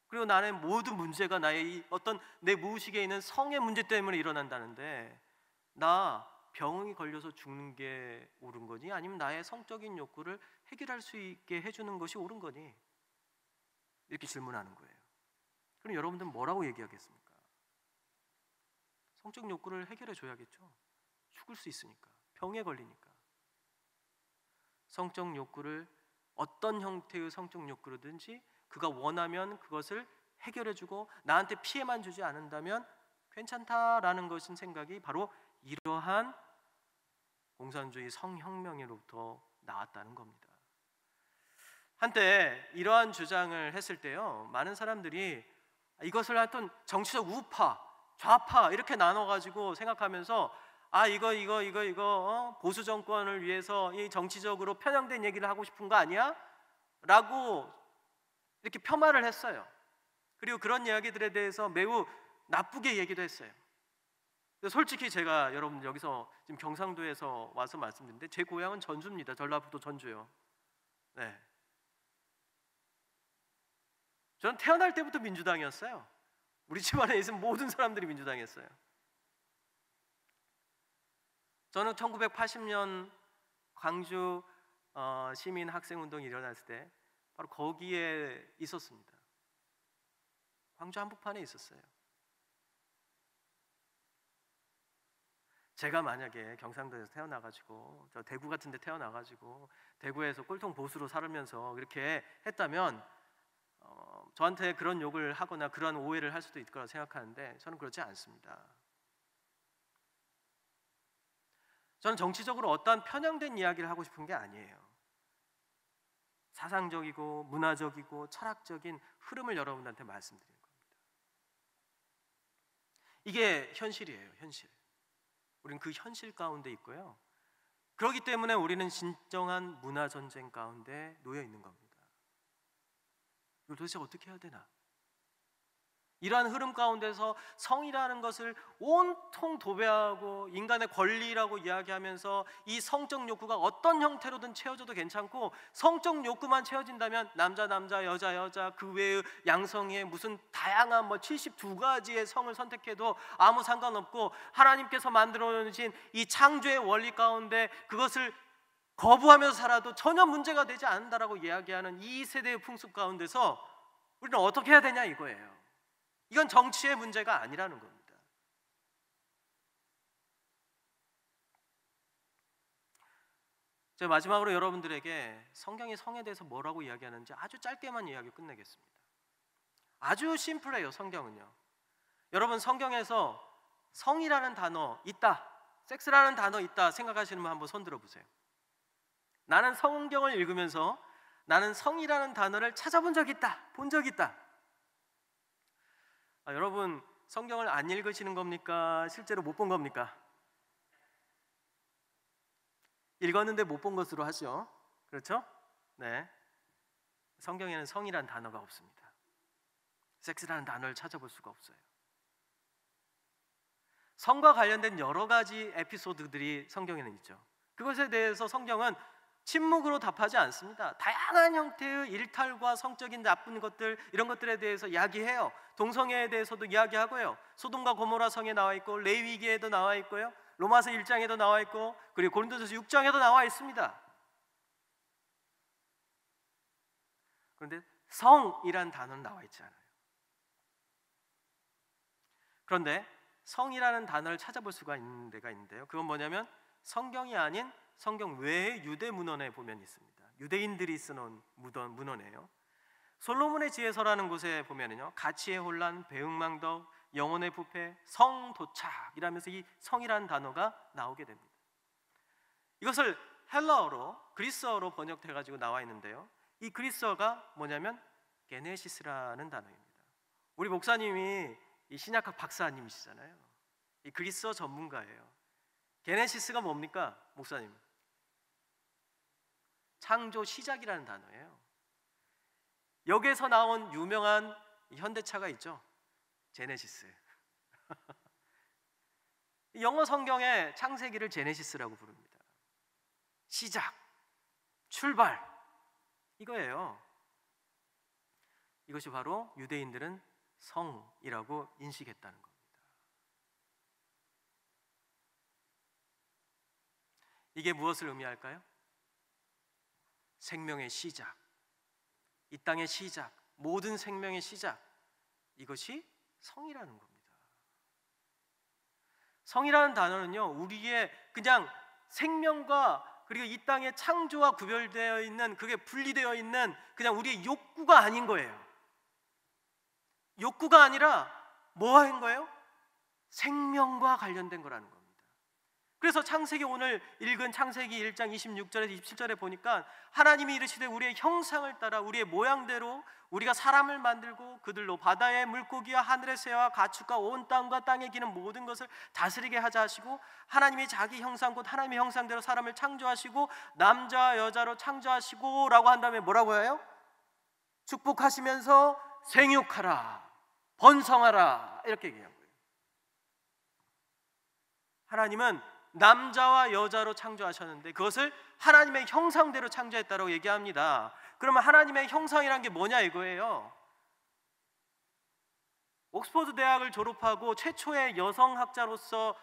그리고 나는 모든 문제가 나의 이 어떤 내 무의식에 있는 성의 문제 때문에 일어난다는데, 나 병이 걸려서 죽는 게 옳은 거니? 아니면 나의 성적인 욕구를 해결할 수 있게 해주는 것이 옳은 거니? 이렇게 질문하는 거예요. 그럼 여러분들은 뭐라고 얘기하겠습니까? 성적 욕구를 해결해 줘야겠죠. 죽을 수 있으니까, 병에 걸리니까. 성적 욕구를 어떤 형태의 성적 욕구로든지 그가 원하면 그것을 해결해주고 나한테 피해만 주지 않는다면 괜찮다라는 것인 생각이 바로 이러한 공산주의 성혁명으로부터 나왔다는 겁니다. 한때 이러한 주장을 했을 때요, 많은 사람들이 이것을 하여튼 정치적 우파, 좌파 이렇게 나눠가지고 생각하면서 이거 보수 정권을 위해서 이 정치적으로 편향된 얘기를 하고 싶은 거 아니야? 라고 이렇게 폄하를 했어요. 그리고 그런 이야기들에 대해서 매우 나쁘게 얘기도 했어요. 솔직히 제가 여러분 여기서 지금 경상도에서 와서 말씀드리는데 제 고향은 전주입니다. 전라북도 전주요. 네. 저는 태어날 때부터 민주당이었어요. 우리 집안에 있는 모든 사람들이 민주당이었어요. 저는 1980년 광주 시민 학생운동이 일어났을 때 바로 거기에 있었습니다. 광주 한복판에 있었어요. 제가 만약에 경상도에서 태어나가지고 저 대구 같은 데 태어나가지고 대구에서 꼴통 보수로 살면서 그렇게 했다면 저한테 그런 욕을 하거나 그런 오해를 할 수도 있을 거라고 생각하는데 저는 그렇지 않습니다. 저는 정치적으로 어떠한 편향된 이야기를 하고 싶은 게 아니에요. 사상적이고 문화적이고 철학적인 흐름을 여러분한테 말씀드리는 겁니다. 이게 현실이에요, 현실. 우리는 그 현실 가운데 있고요. 그렇기 때문에 우리는 진정한 문화 전쟁 가운데 놓여 있는 겁니다. 이걸 도대체 어떻게 해야 되나? 이러한 흐름 가운데서 성이라는 것을 온통 도배하고 인간의 권리라고 이야기하면서 이 성적 욕구가 어떤 형태로든 채워져도 괜찮고, 성적 욕구만 채워진다면 남자 여자 그 외의 양성의 무슨 다양한 72가지의 성을 선택해도 아무 상관없고, 하나님께서 만들어 놓으신 이 창조의 원리 가운데 그것을 거부하면서 살아도 전혀 문제가 되지 않는다라고 이야기하는 이 세대의 풍습 가운데서 우리는 어떻게 해야 되냐 이거예요. 이건 정치의 문제가 아니라는 겁니다. 제가 마지막으로 여러분들에게 성경이 성에 대해서 뭐라고 이야기하는지 아주 짧게만 이야기 끝내겠습니다. 아주 심플해요, 성경은요. 여러분, 성경에서 성이라는 단어 있다, 섹스라는 단어 있다 생각하시는 분 한번 손 들어보세요. 나는 성경을 읽으면서 나는 성이라는 단어를 찾아본 적이 있다, 본 적이 있다. 여러분, 성경을 안 읽으시는 겁니까? 실제로 못 본 겁니까? 읽었는데 못 본 것으로 하죠. 그렇죠? 네. 성경에는 성이라는 단어가 없습니다. 섹스라는 단어를 찾아볼 수가 없어요. 성과 관련된 여러 가지 에피소드들이 성경에는 있죠. 그것에 대해서 성경은 침묵으로 답하지 않습니다. 다양한 형태의 일탈과 성적인 나쁜 것들, 이런 것들에 대해서 이야기해요. 동성애에 대해서도 이야기하고요. 소돔과 고모라 성에 나와 있고, 레위기에도 나와 있고요. 로마서 1장에도 나와 있고, 그리고 고린도전서 6장에도 나와 있습니다. 그런데 성이란 단어는 나와 있지 않아요. 그런데 성이라는 단어를 찾아볼 수가 있는 데가 있는데요. 그건 뭐냐면 성경이 아닌 성경 외의 유대 문헌에 보면 있습니다. 유대인들이 쓰는 문헌이에요. 솔로몬의 지혜서라는 곳에 보면은요, 가치의 혼란, 배은망덕, 영혼의 부패, 성도착이라면서 이 성이라는 단어가 나오게 됩니다. 이것을 헬라어로, 그리스어로 번역돼 가지고 나와 있는데요. 이 그리스어가 뭐냐면 게네시스라는 단어입니다. 우리 목사님이 이 신약학 박사님이시잖아요. 이 그리스어 전문가예요. 게네시스가 뭡니까, 목사님? 창조 시작이라는 단어예요. 여기에서 나온 유명한 현대차가 있죠. 제네시스. 영어 성경에 창세기를 제네시스라고 부릅니다. 시작, 출발, 이거예요. 이것이 바로 유대인들은 성이라고 인식했다는 겁니다. 이게 무엇을 의미할까요? 생명의 시작, 이 땅의 시작, 모든 생명의 시작, 이것이 성이라는 겁니다. 성이라는 단어는요, 우리의 그냥 생명과 그리고 이 땅의 창조와 구별되어 있는, 그게 분리되어 있는 그냥 우리의 욕구가 아닌 거예요. 욕구가 아니라 뭐인 거예요? 생명과 관련된 거라는 겁니다. 그래서 창세기, 오늘 읽은 창세기 1장 26절에서 27절에 보니까 하나님이 이르시되 우리의 형상을 따라 우리의 모양대로 우리가 사람을 만들고 그들로 바다의 물고기와 하늘의 새와 가축과 온 땅과 땅에 기는 모든 것을 다스리게 하자 하시고, 하나님이 자기 형상 곧 하나님의 형상대로 사람을 창조하시고 남자와 여자로 창조하시고 라고 한 다음에 뭐라고 해요? 축복하시면서 생육하라, 번성하라, 이렇게 얘기한 거예요. 하나님은 남자와 여자로 창조하셨는데 그것을 하나님의 형상대로 창조했다고 얘기합니다. 그러면 하나님의 형상이란 게 뭐냐 이거예요. 옥스퍼드 대학을 졸업하고 최초의 여성학자로서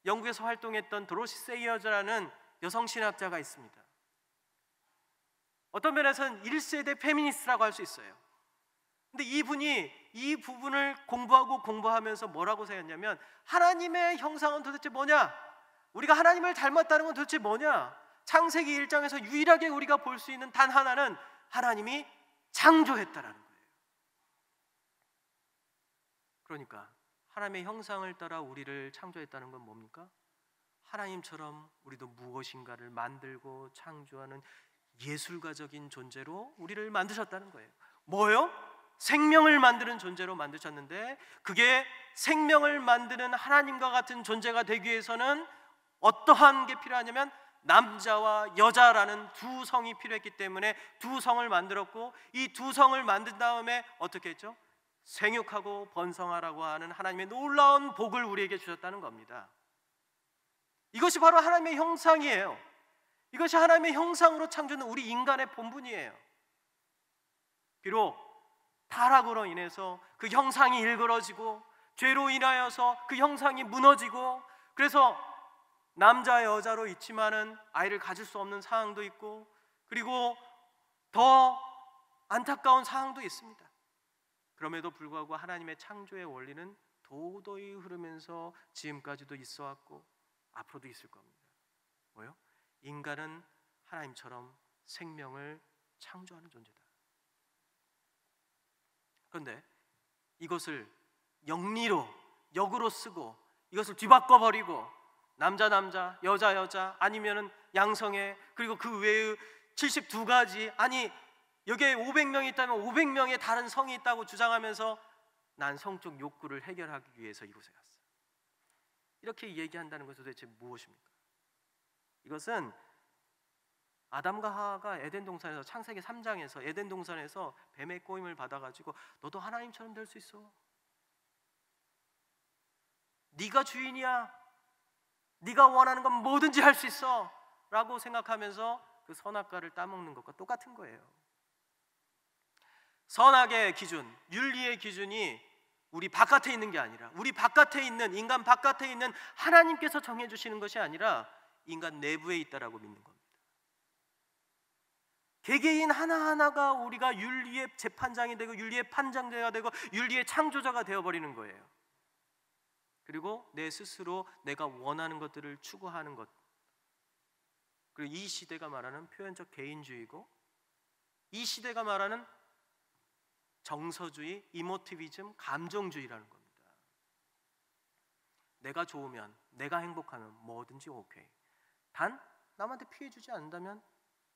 영국에서 활동했던 도로시 세이어즈라는 여성신학자가 있습니다. 어떤 면에서는 1세대 페미니스트라고 할 수 있어요. 근데 이분이 이 부분을 공부하면서 뭐라고 생각했냐면, 하나님의 형상은 도대체 뭐냐? 우리가 하나님을 닮았다는 건 도대체 뭐냐? 창세기 1장에서 유일하게 우리가 볼 수 있는 단 하나는 하나님이 창조했다라는 거예요. 그러니까 하나님의 형상을 따라 우리를 창조했다는 건 뭡니까? 하나님처럼 우리도 무엇인가를 만들고 창조하는 예술가적인 존재로 우리를 만드셨다는 거예요. 뭐요? 생명을 만드는 존재로 만드셨는데, 그게 생명을 만드는 하나님과 같은 존재가 되기 위해서는 어떠한 게 필요하냐면 남자와 여자라는 두 성이 필요했기 때문에 두 성을 만들었고, 이 두 성을 만든 다음에 어떻게 했죠? 생육하고 번성하라고 하는 하나님의 놀라운 복을 우리에게 주셨다는 겁니다. 이것이 바로 하나님의 형상이에요. 이것이 하나님의 형상으로 창조된 우리 인간의 본분이에요. 비록 타락으로 인해서 그 형상이 일그러지고 죄로 인하여서 그 형상이 무너지고, 그래서 남자 여자로 있지만은 아이를 가질 수 없는 상황도 있고, 그리고 더 안타까운 상황도 있습니다. 그럼에도 불구하고 하나님의 창조의 원리는 도도히 흐르면서 지금까지도 있어 왔고 앞으로도 있을 겁니다. 뭐요? 인간은 하나님처럼 생명을 창조하는 존재다. 그런데 이것을 영리로, 역으로 쓰고 이것을 뒤바꿔 버리고 남자 남자, 여자 여자, 아니면은 양성애, 그리고 그 외의 72가지, 아니 여기에 500명이 있다면 500명의 다른 성이 있다고 주장하면서 난 성적 욕구를 해결하기 위해서 이곳에 갔어, 이렇게 얘기한다는 것은 도대체 무엇입니까? 이것은 아담과 하와가 에덴 동산에서, 창세기 3장에서 에덴 동산에서 뱀의 꼬임을 받아가지고 너도 하나님처럼 될 수 있어, 네가 주인이야, 네가 원하는 건 뭐든지 할 수 있어 라고 생각하면서 그 선악과를 따먹는 것과 똑같은 거예요. 선악의 기준, 윤리의 기준이 우리 바깥에 있는 게 아니라, 우리 바깥에 있는, 인간 바깥에 있는 하나님께서 정해주시는 것이 아니라 인간 내부에 있다라고 믿는 겁니다. 개개인 하나하나가 우리가 윤리의 재판장이 되고 윤리의 판장자가 되고 윤리의 창조자가 되어버리는 거예요. 그리고 내 스스로 내가 원하는 것들을 추구하는 것, 그리고 이 시대가 말하는 표현적 개인주의고, 이 시대가 말하는 정서주의, 이모티비즘, 감정주의라는 겁니다. 내가 좋으면, 내가 행복하면 뭐든지 오케이. 단 남한테 피해 주지 않는다면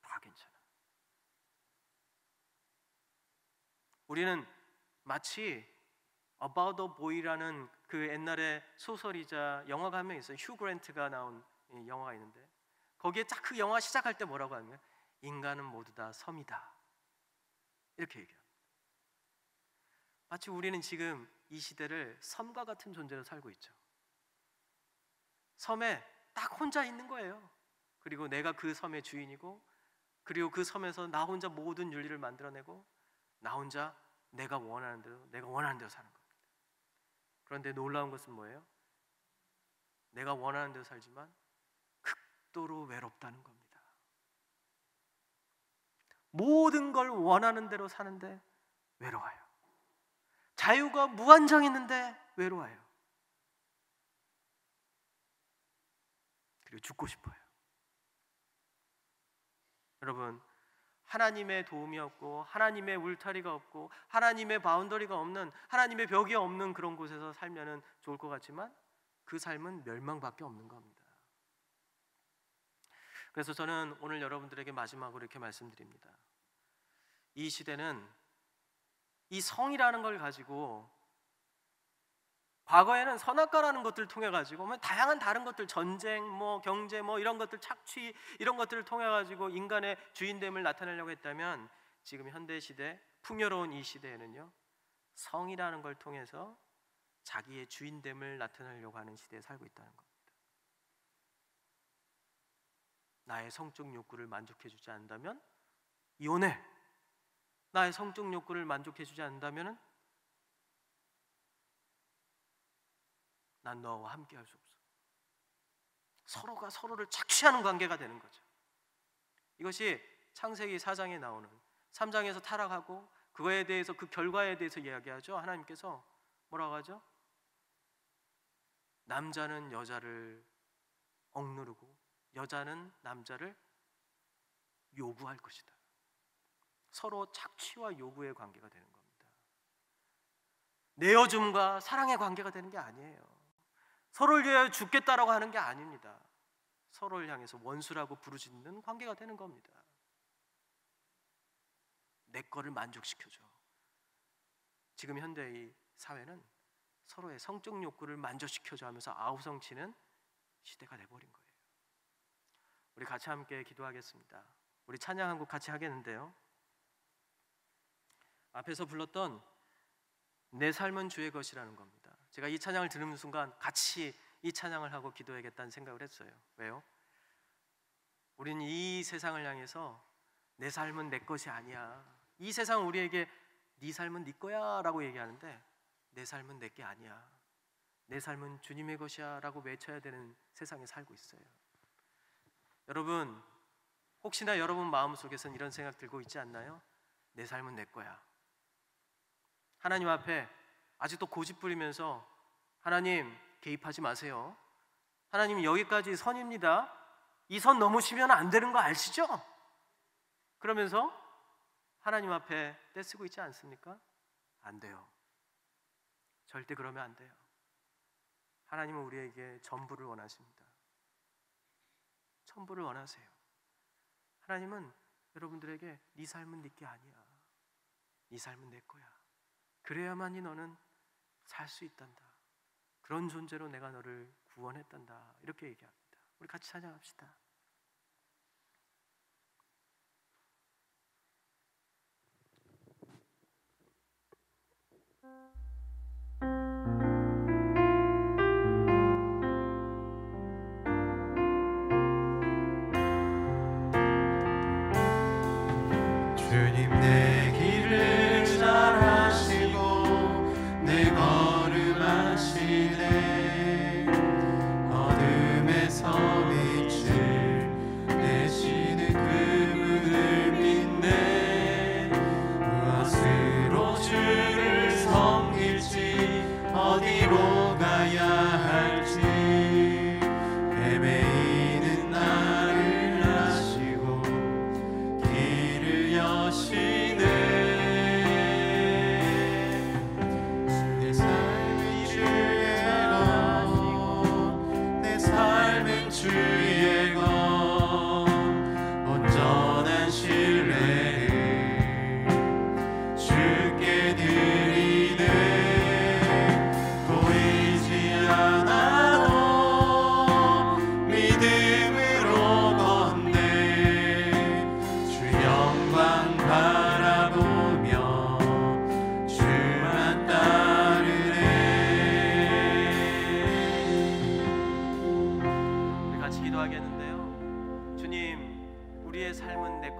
다 괜찮아. 우리는 마치 About a Boy라는 그 옛날에 소설이자 영화가 한 명 있어요. 휴 그랜트가 나온 영화가 있는데 거기에 딱 그 영화 시작할 때 뭐라고 하냐면 인간은 모두 다 섬이다 이렇게 얘기해요. 마치 우리는 지금 이 시대를 섬과 같은 존재로 살고 있죠. 섬에 딱 혼자 있는 거예요. 그리고 내가 그 섬의 주인이고, 그리고 그 섬에서 나 혼자 모든 윤리를 만들어내고, 나 혼자 내가 원하는 대로 사는 겁니다. 그런데 놀라운 것은 뭐예요? 내가 원하는 대로 살지만 극도로 외롭다는 겁니다. 모든 걸 원하는 대로 사는데 외로워요. 자유가 무한정했는데 외로워요. 그리고 죽고 싶어요. 여러분, 하나님의 도움이 없고 하나님의 울타리가 없고 하나님의 바운더리가 없는, 하나님의 벽이 없는 그런 곳에서 살면 좋을 것 같지만 그 삶은 멸망밖에 없는 겁니다. 그래서 저는 오늘 여러분들에게 마지막으로 이렇게 말씀드립니다. 이 시대는 이 성이라는 걸 가지고, 과거에는 선악과라는 것들을 통해 가지고 다양한 다른 것들, 전쟁, 경제, 이런 것들, 착취, 이런 것들을 통해 가지고 인간의 주인됨을 나타내려고 했다면, 지금 현대 시대, 풍요로운 이 시대에는요, 성이라는 걸 통해서 자기의 주인됨을 나타내려고 하는 시대에 살고 있다는 겁니다. 나의 성적 욕구를 만족해주지 않는다면 이혼해. 나의 성적 욕구를 만족해주지 않는다면 난 너와 함께 할 수 없어. 서로가 서로를 착취하는 관계가 되는 거죠. 이것이 창세기 4장에 나오는, 3장에서 타락하고 그거에 대해서, 그 결과에 대해서 이야기하죠. 하나님께서 뭐라고 하죠? 남자는 여자를 억누르고 여자는 남자를 요구할 것이다. 서로 착취와 요구의 관계가 되는 겁니다. 내어줌과 사랑의 관계가 되는 게 아니에요. 서로를 위하여 죽겠다라고 하는 게 아닙니다. 서로를 향해서 원수라고 부르짖는 관계가 되는 겁니다. 내 거를 만족시켜줘. 지금 현대의 사회는 서로의 성적 욕구를 만족시켜줘 하면서 아우성치는 시대가 돼버린 거예요. 우리 같이 함께 기도하겠습니다. 우리 찬양 한 곡 같이 하겠는데요, 앞에서 불렀던 내 삶은 주의 것이라는 겁니다. 제가 이 찬양을 들으는 순간 같이 이 찬양을 하고 기도해야겠다는 생각을 했어요. 왜요? 우리는 이 세상을 향해서 내 삶은 내 것이 아니야, 이 세상은 우리에게 네 삶은 네 거야 라고 얘기하는데, 내 삶은 내 게 아니야, 내 삶은 주님의 것이야 라고 외쳐야 되는 세상에 살고 있어요. 여러분, 혹시나 여러분 마음속에서는 이런 생각 들고 있지 않나요? 내 삶은 내 거야. 하나님 앞에 아직도 고집 부리면서 하나님 개입하지 마세요. 하나님 여기까지 선입니다. 이 선 넘으시면 안 되는 거 아시죠? 그러면서 하나님 앞에 떼쓰고 있지 않습니까? 안 돼요. 절대 그러면 안 돼요. 하나님은 우리에게 전부를 원하십니다. 전부를 원하세요. 하나님은 여러분들에게 네 삶은 네 게 아니야, 네 삶은 내 거야, 그래야만이 너는 살 수 있단다, 그런 존재로 내가 너를 구원했단다, 이렇게 얘기합니다. 우리 같이 찬양합시다. 주님 내 길을 잘 아시고 내 걸음 아시네. 어둠에서 빛을 내시는 그분을 믿네. 무엇으로 주를 섬길지 어디로 가야 할지 헤매이는 나를 아시고 길을 여시네.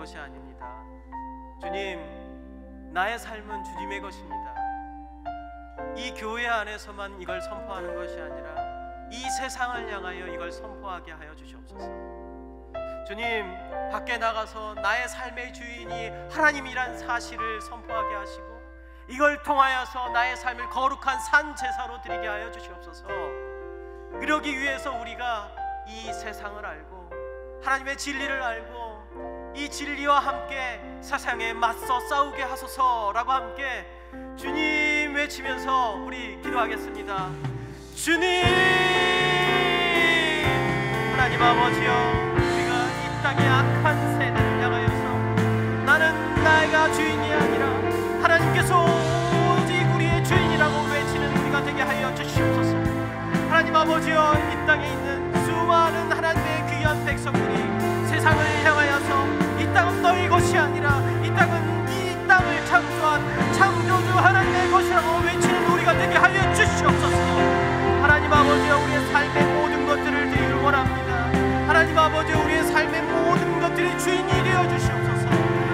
것이 아닙니다. 주님, 나의 삶은 주님의 것입니다. 이 교회 안에서만 이걸 선포하는 것이 아니라 이 세상을 향하여 이걸 선포하게 하여 주시옵소서. 주님, 밖에 나가서 나의 삶의 주인이 하나님이란 사실을 선포하게 하시고 이걸 통하여서 나의 삶을 거룩한 산 제사로 드리게 하여 주시옵소서. 그러기 위해서 우리가 이 세상을 알고 하나님의 진리를 알고 이 진리와 함께 세상에 맞서 싸우게 하소서라고 함께 주님 외치면서 우리 기도하겠습니다. 주님, 하나님 아버지여, 우리가 이 땅의 악한 세대를 향하여서 나는 나가 주인이 아니라 하나님께서 오직 우리의 주인이라고 외치는 우리가 되게 하여 주시옵소서. 하나님 아버지여, 이 땅에 있는 수많은 하나님의 귀한 백성들이 세상을 향하여서 이 땅은 너희 것이 아니라 이 땅은 이 땅을 창조한 창조주 하나님의 것이라고 외치는 우리가 되게 하여 주시옵소서. 하나님 아버지여, 우리의 삶의 모든 것들을 드리길 원합니다. 하나님 아버지여, 우리의 삶의 모든 것들이 주인이 되어 주시옵소서.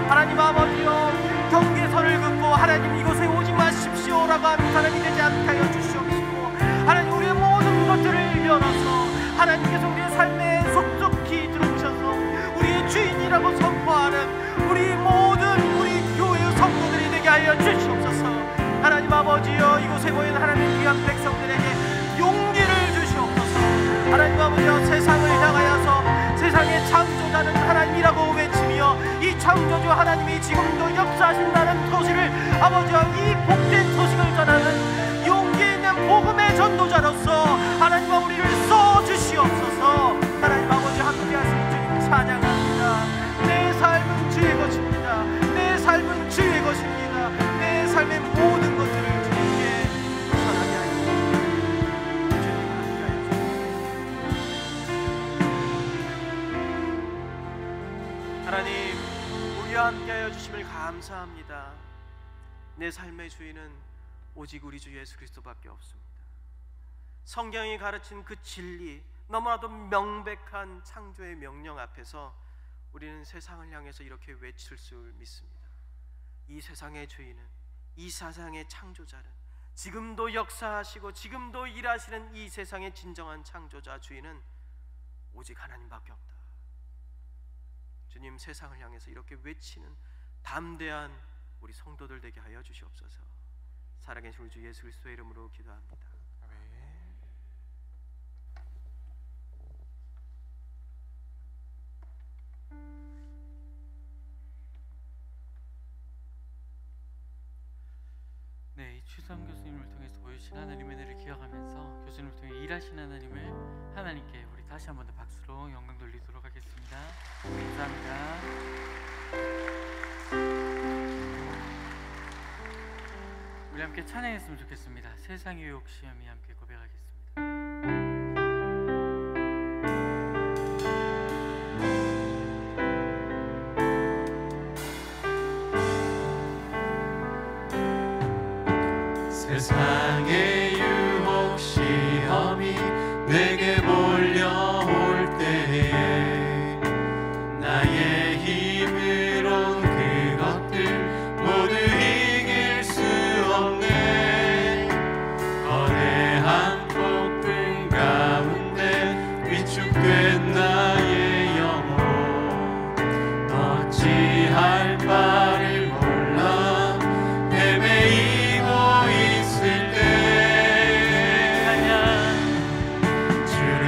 하나님 아버지여, 경계선을 긋고 하나님 이곳에 오지 마십시오라고 하는 사람이 되지 않게 하여 주시옵시고, 하나님 우리의 모든 것들을 열어서 하나님께서 우리의 삶에 속속히 들어오셔서 우리의 주인이라고 선포하는 우리 모든 우리 교회의 성도들이 되게 하여 주시옵소서. 하나님 아버지여, 이곳에 모인 하나님의 귀한 백성들에게 용기를 주시옵소서. 하나님 아버지여, 세상을 향하여서 세상의 창조자는 하나님이라고 외치며 이 창조주 하나님이 지금도 역사하신다는 소식을 아버지여, 이 복된 소식을 전하는 용기 있는 복음의 전도자로서 하나님과 우리를 써주시옵소서. 하나님 아버지, 함께 하신 주님 찬양합니다. 내 삶은 주의 것입니다. 내 삶은 주의 것입니다. 내 삶의 모든 것들을 주님께 전하게 하여 하나님, 우리와 함께하여 주심을 감사합니다. 내 삶의 주인은 오직 우리 주 예수 그리스도밖에 없습니다. 성경이 가르친 그 진리, 너무나도 명백한 창조의 명령 앞에서 우리는 세상을 향해서 이렇게 외칠 수 믿습니다. 이 세상의 주인은, 이 세상의 창조자는, 지금도 역사하시고 지금도 일하시는 이 세상의 진정한 창조자 주인은 오직 하나님밖에 없다. 주님, 세상을 향해서 이렇게 외치는 담대한 우리 성도들 되게 하여 주시옵소서. 살아계신 우리 주 예수 그리스도의 이름으로 기도합니다. 네, 이 추성 교수님을 통해서 보여주신 하나님의 은혜를 기억하면서 교수님을 통해 일하신 하나님을 하나님께 우리 다시 한 번 더 박수로 영광 돌리도록 하겠습니다. 감사합니다. 우리 함께 찬양했으면 좋겠습니다. 세상의 유혹 시험이 함께 고백하겠습니다. 세상의 유혹 시험이 내게 몰려올 때에 나의 힘으론 그것들 모두 이길 수 없네. 거대한 폭풍 가운데 위축된 나의 영혼 어찌할 바를 몰라 헤매이고 있을 때 주를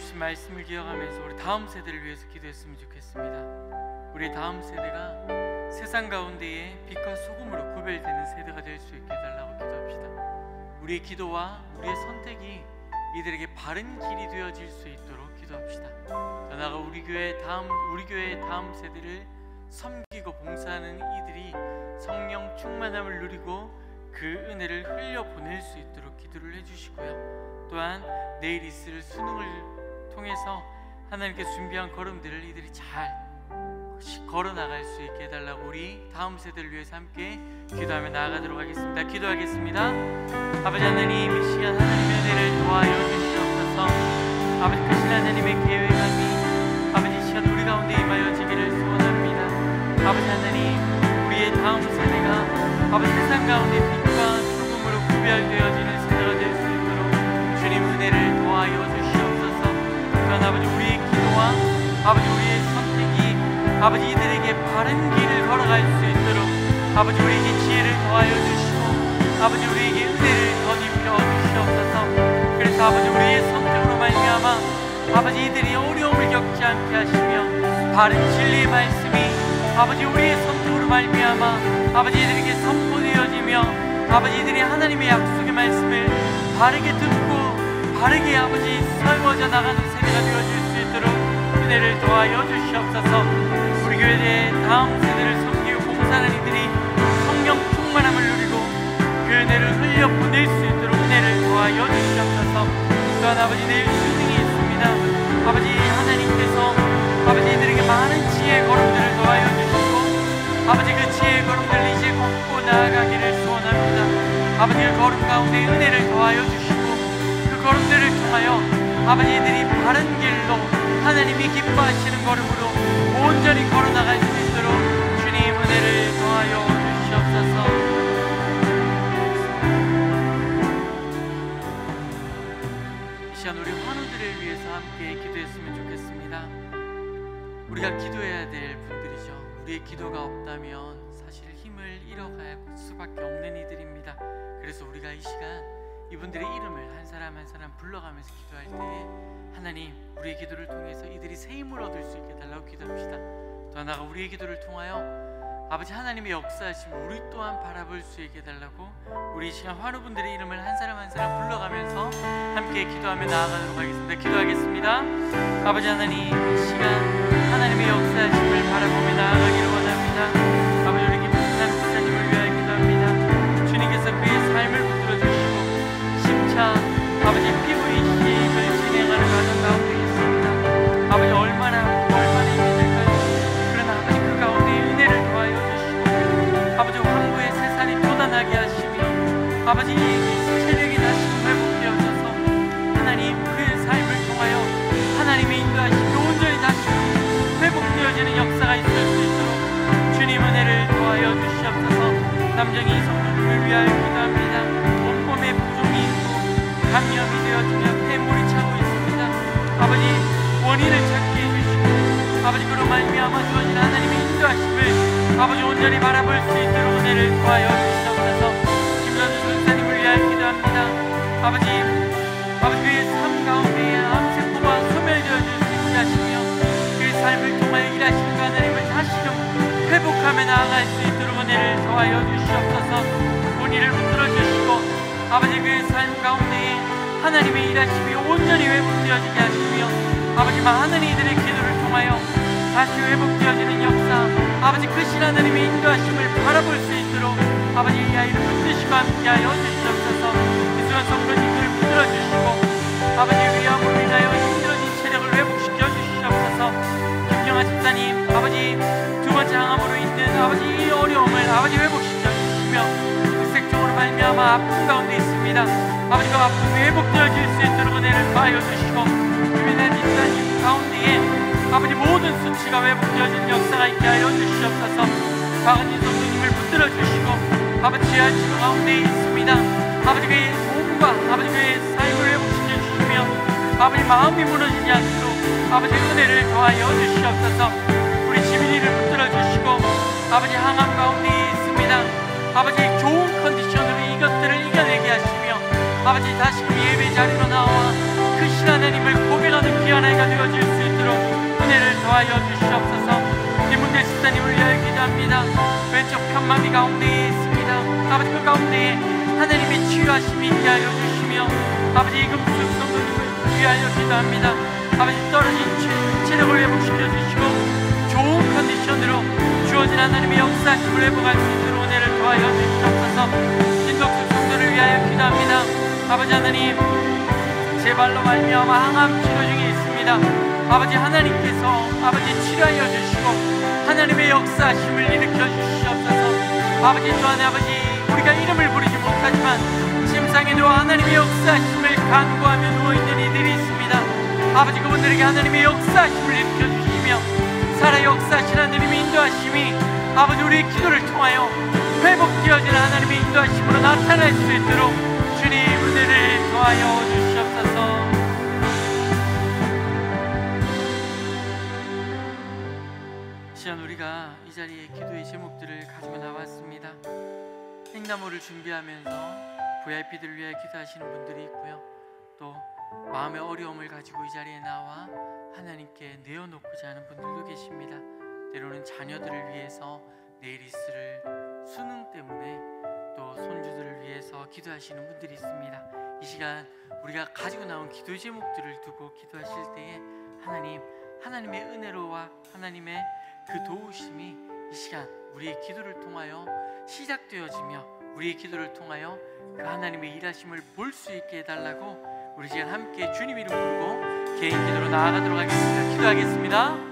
주신 말씀을 기억하면서 우리 다음 세대를 위해서 기도했으면 좋겠습니다. 우리 다음 세대가 세상 가운데에 빛과 소금으로 구별되는 세대가 될 수 있게 해달라고 기도합시다. 우리의 기도와 우리의 선택이 이들에게 바른 길이 되어질 수 있도록 기도합시다. 더 나아가 우리 교회의 다음 세대를 섬기고 봉사하는 이들이 성령 충만함을 누리고 그 은혜를 흘려보낼 수 있도록 기도를 해주시고요. 또한 내일 있을 수능을 통해서 하나님께서 준비한 걸음들을 이들이 잘 걸어나갈 수 있게 해달라고 우리 다음 세대를 위해서 함께 기도하며 나아가도록 하겠습니다. 기도하겠습니다. 아버지 하나님, 이 시간 하나님의 은혜를 도와여 주시옵소서. 아버지 크신 하나님의 계획함이 아버지 이 시간 우리 가운데 임하여지기를 소원합니다. 아버지 하나님, 우리의 다음 세대가 아버지 세상 가운데 빛과 소금으로 구별되어지는 세대가 될 수 있도록 주님 은혜를 도와여 주시옵소서. 또한 아버지 우리의 기도와 아버지 우리의 선택이 아버지 이들에게 바른 길을 걸어갈 수 있도록 아버지 우리에게 지혜를 더하여 주시고 아버지 우리에게 은혜를 덧입혀 주시옵소서. 그래서 아버지 우리의 선택으로 말미암아 아버지 이들이 어려움을 겪지 않게 하시며 바른 진리의 말씀이 아버지 우리의 선택으로 말미암아 아버지 이들에게 선포되어지며 아버지 이들이 하나님의 약속의 말씀을 바르게 듣고 바르게 아버지 설워져 나가는 세대가 되어질 수 있도록 은혜를 도와여 주시옵소서. 우리 교회의 다음 세대를 섬기고 봉사하는 이들이 성령 충만함을 누리고 그 은혜를 흘려보낼 수 있도록 은혜를 도와여 주시옵소서. 또한 아버지 내일 수능이 있습니다. 아버지 하나님께서 아버지 이들에게 많은 지혜의 걸음들을 도와여 주시고 아버지 그 지혜의 걸음들을 이제 걷고 나아가기를 소원합니다. 아버지 그 걸음 가운데 은혜를 도와여 주시고 그 걸음들을 통하여 아버지 이들이 바른 길로 하나님이 기뻐하시는 걸음으로 온전히 걸어나갈 수 있도록 주님 은혜를 더하여 주시옵소서. 이 시간 우리 환우들을 위해서 함께 기도했으면 좋겠습니다. 우리가 기도해야 될 분들이죠. 우리의 기도가 없다면 사실 힘을 잃어갈 수밖에 없는 이들입니다. 그래서 우리가 이 시간 이분들의 이름을 한 사람 한 사람 불러가면서 기도할 때에 하나님 우리의 기도를 통해서 이들이 새 힘을 얻을 수 있게 달라고 기도합시다. 또 하나가 우리의 기도를 통하여 아버지 하나님의 역사하심을 우리 또한 바라볼 수 있게 달라고 우리 이 시간 환우분들의 이름을 한 사람 한 사람 불러가면서 함께 기도하며 나아가도록 하겠습니다. 기도하겠습니다. 아버지 하나님, 이 시간 하나님의 역사하심을 바라보며 나아가기를 원합니다. 아버지 우리 김순남 목사님을 위하여 기도합니다. 주님께서 그의 삶을 붙들어 주시고 심차 아버지 PVC를 진행하는 과정 가운데 있습니다. 아버지 얼마나 힘들까요? 그러나 아버지 그 가운데 은혜를 더하여 주시고 아버지 황부의 세살이 돋아나게 하시며 아버지 체력이 다시 회복되어져서 하나님 그의 삶을 통하여 하나님의 인도하심이 온전히 다시 회복되어지는 역사가 있을 수 있도록 주님 은혜를 더하여 주시옵소서. 남정이 성도님을 위하여 기도합니다. 온몸에 부종이 있고 감염이 되어지며 폐물이 차고 있습니다. 아버지 원인을 찾게 해주시고 아버지 그로 말미암아 주어진 하나님의 인도하심을 아버지 온전히 바라볼 수 있도록 은혜를 더하여 주시옵소서. 김선주 선생님을 위하여 기도합니다. 아버지 그의 삶 가운데에 암세포가 소멸되어질 수 있게 하시며 그의 삶을 통하여 일하시는 그 하나님을 다시금 회복하며 나아갈 수 있도록 은혜를 더하여 주시옵소서. 본인을 붙들어 주시고 아버지 그의 삶 가운데에 하나님의 일하심이 온전히 회복되어지게 하시며 아버지 많은 이들의 기도를 통하여 다시 회복되어지는 역사 아버지 크신 하나님의 인도하심을 바라볼 수 있도록 아버지 이 아이를 붙드시고 함께하여 주시옵소서. 이수연 성도님들을 붙들어 주시고 아버지 위암으로 인하여 힘들어진 체력을 회복시켜 주시옵소서. 김정아 집사님 아버지 두 번째 항암으로 있는 아버지 이 어려움을 아버지 회복시켜 주시며 흑색종으로 말미암아 아픔 가운데 있습니다. 아버지 그 아픔이 회복되어질 수 있도록 은혜를 더하여 주시고 유민한 집사님 가운데에 아버지 모든 수치가 회복되어지는 역사가 있게 하여 주시옵소서. 박은진 성도님을 붙들어 주시고 아버지 지하치고 가운데 있습니다. 아버지 그의 몸과 아버지 그의 삶을 회복시켜 주시며 아버지 마음이 무너지지 않도록 아버지 은혜를 더하여 주시옵소서. 우리 지민이를 붙들어 주시고 아버지 항암 가운데 있습니다. 아버지 좋은 컨디션으로 이것들을 이겨내게 하시며 아버지 다시금 예배 자리로 나와 크신 하나님을 고백하는 귀한 하나가 되어질 수 있도록 은혜를 더하여 주시옵소서. 김문대 집사님을 위하여 기도합니다. 왼쪽 편마비 가운데에 있습니다. 아버지 그 가운데에 하나님의 치유하심이 위하여 주시며 아버지 금수 성도님을 위하여 기도합니다. 아버지 떨어진 체력을 회복시켜 주시고 좋은 컨디션으로 주어진 하나님의 역사심을 회복할 수 있도록 은혜를 더하여 주시옵소서. 신독수 성도를 위하여 기도합니다. 아버지 하나님 제 발로 말미암아 항암 치료 중에 있습니다. 아버지 하나님께서 아버지 치료하여 주시고 하나님의 역사심을 일으켜 주시옵소서. 아버지 또한 아버지 우리가 이름을 부르지 못하지만 침상에 누워 하나님의 역사심을 간구하며 누워있는 이들이 있습니다. 아버지 그분들에게 하나님의 역사심을 일으켜 주시며 살아 역사하신 하나님의 인도하심이 아버지 우리의 기도를 통하여 회복되어지는 하나님의 인도하심으로 나타날 수 있도록 주님 은혜를 더하여 주시옵소서. 시간 우리가 이 자리에 기도의 제목들을 가지고 나왔습니다. 행나무를 준비하면서 VIP들을 위해 기도하시는 분들이 있고요. 또 마음의 어려움을 가지고 이 자리에 나와 하나님께 내어놓고자 하는 분들도 계십니다. 때로는 자녀들을 위해서 내일 있을 수능 때문에 또 손주들을 위해서 기도하시는 분들이 있습니다. 이 시간 우리가 가지고 나온 기도 제목들을 두고 기도하실 때에 하나님의 은혜로와 하나님의 그 도우심이 이 시간 우리의 기도를 통하여 시작되어지며 우리의 기도를 통하여 그 하나님의 일하심을 볼 수 있게 해달라고 우리 시간 함께 주님 이름 부르고 개인 기도로 나아가도록 하겠습니다. 기도하겠습니다.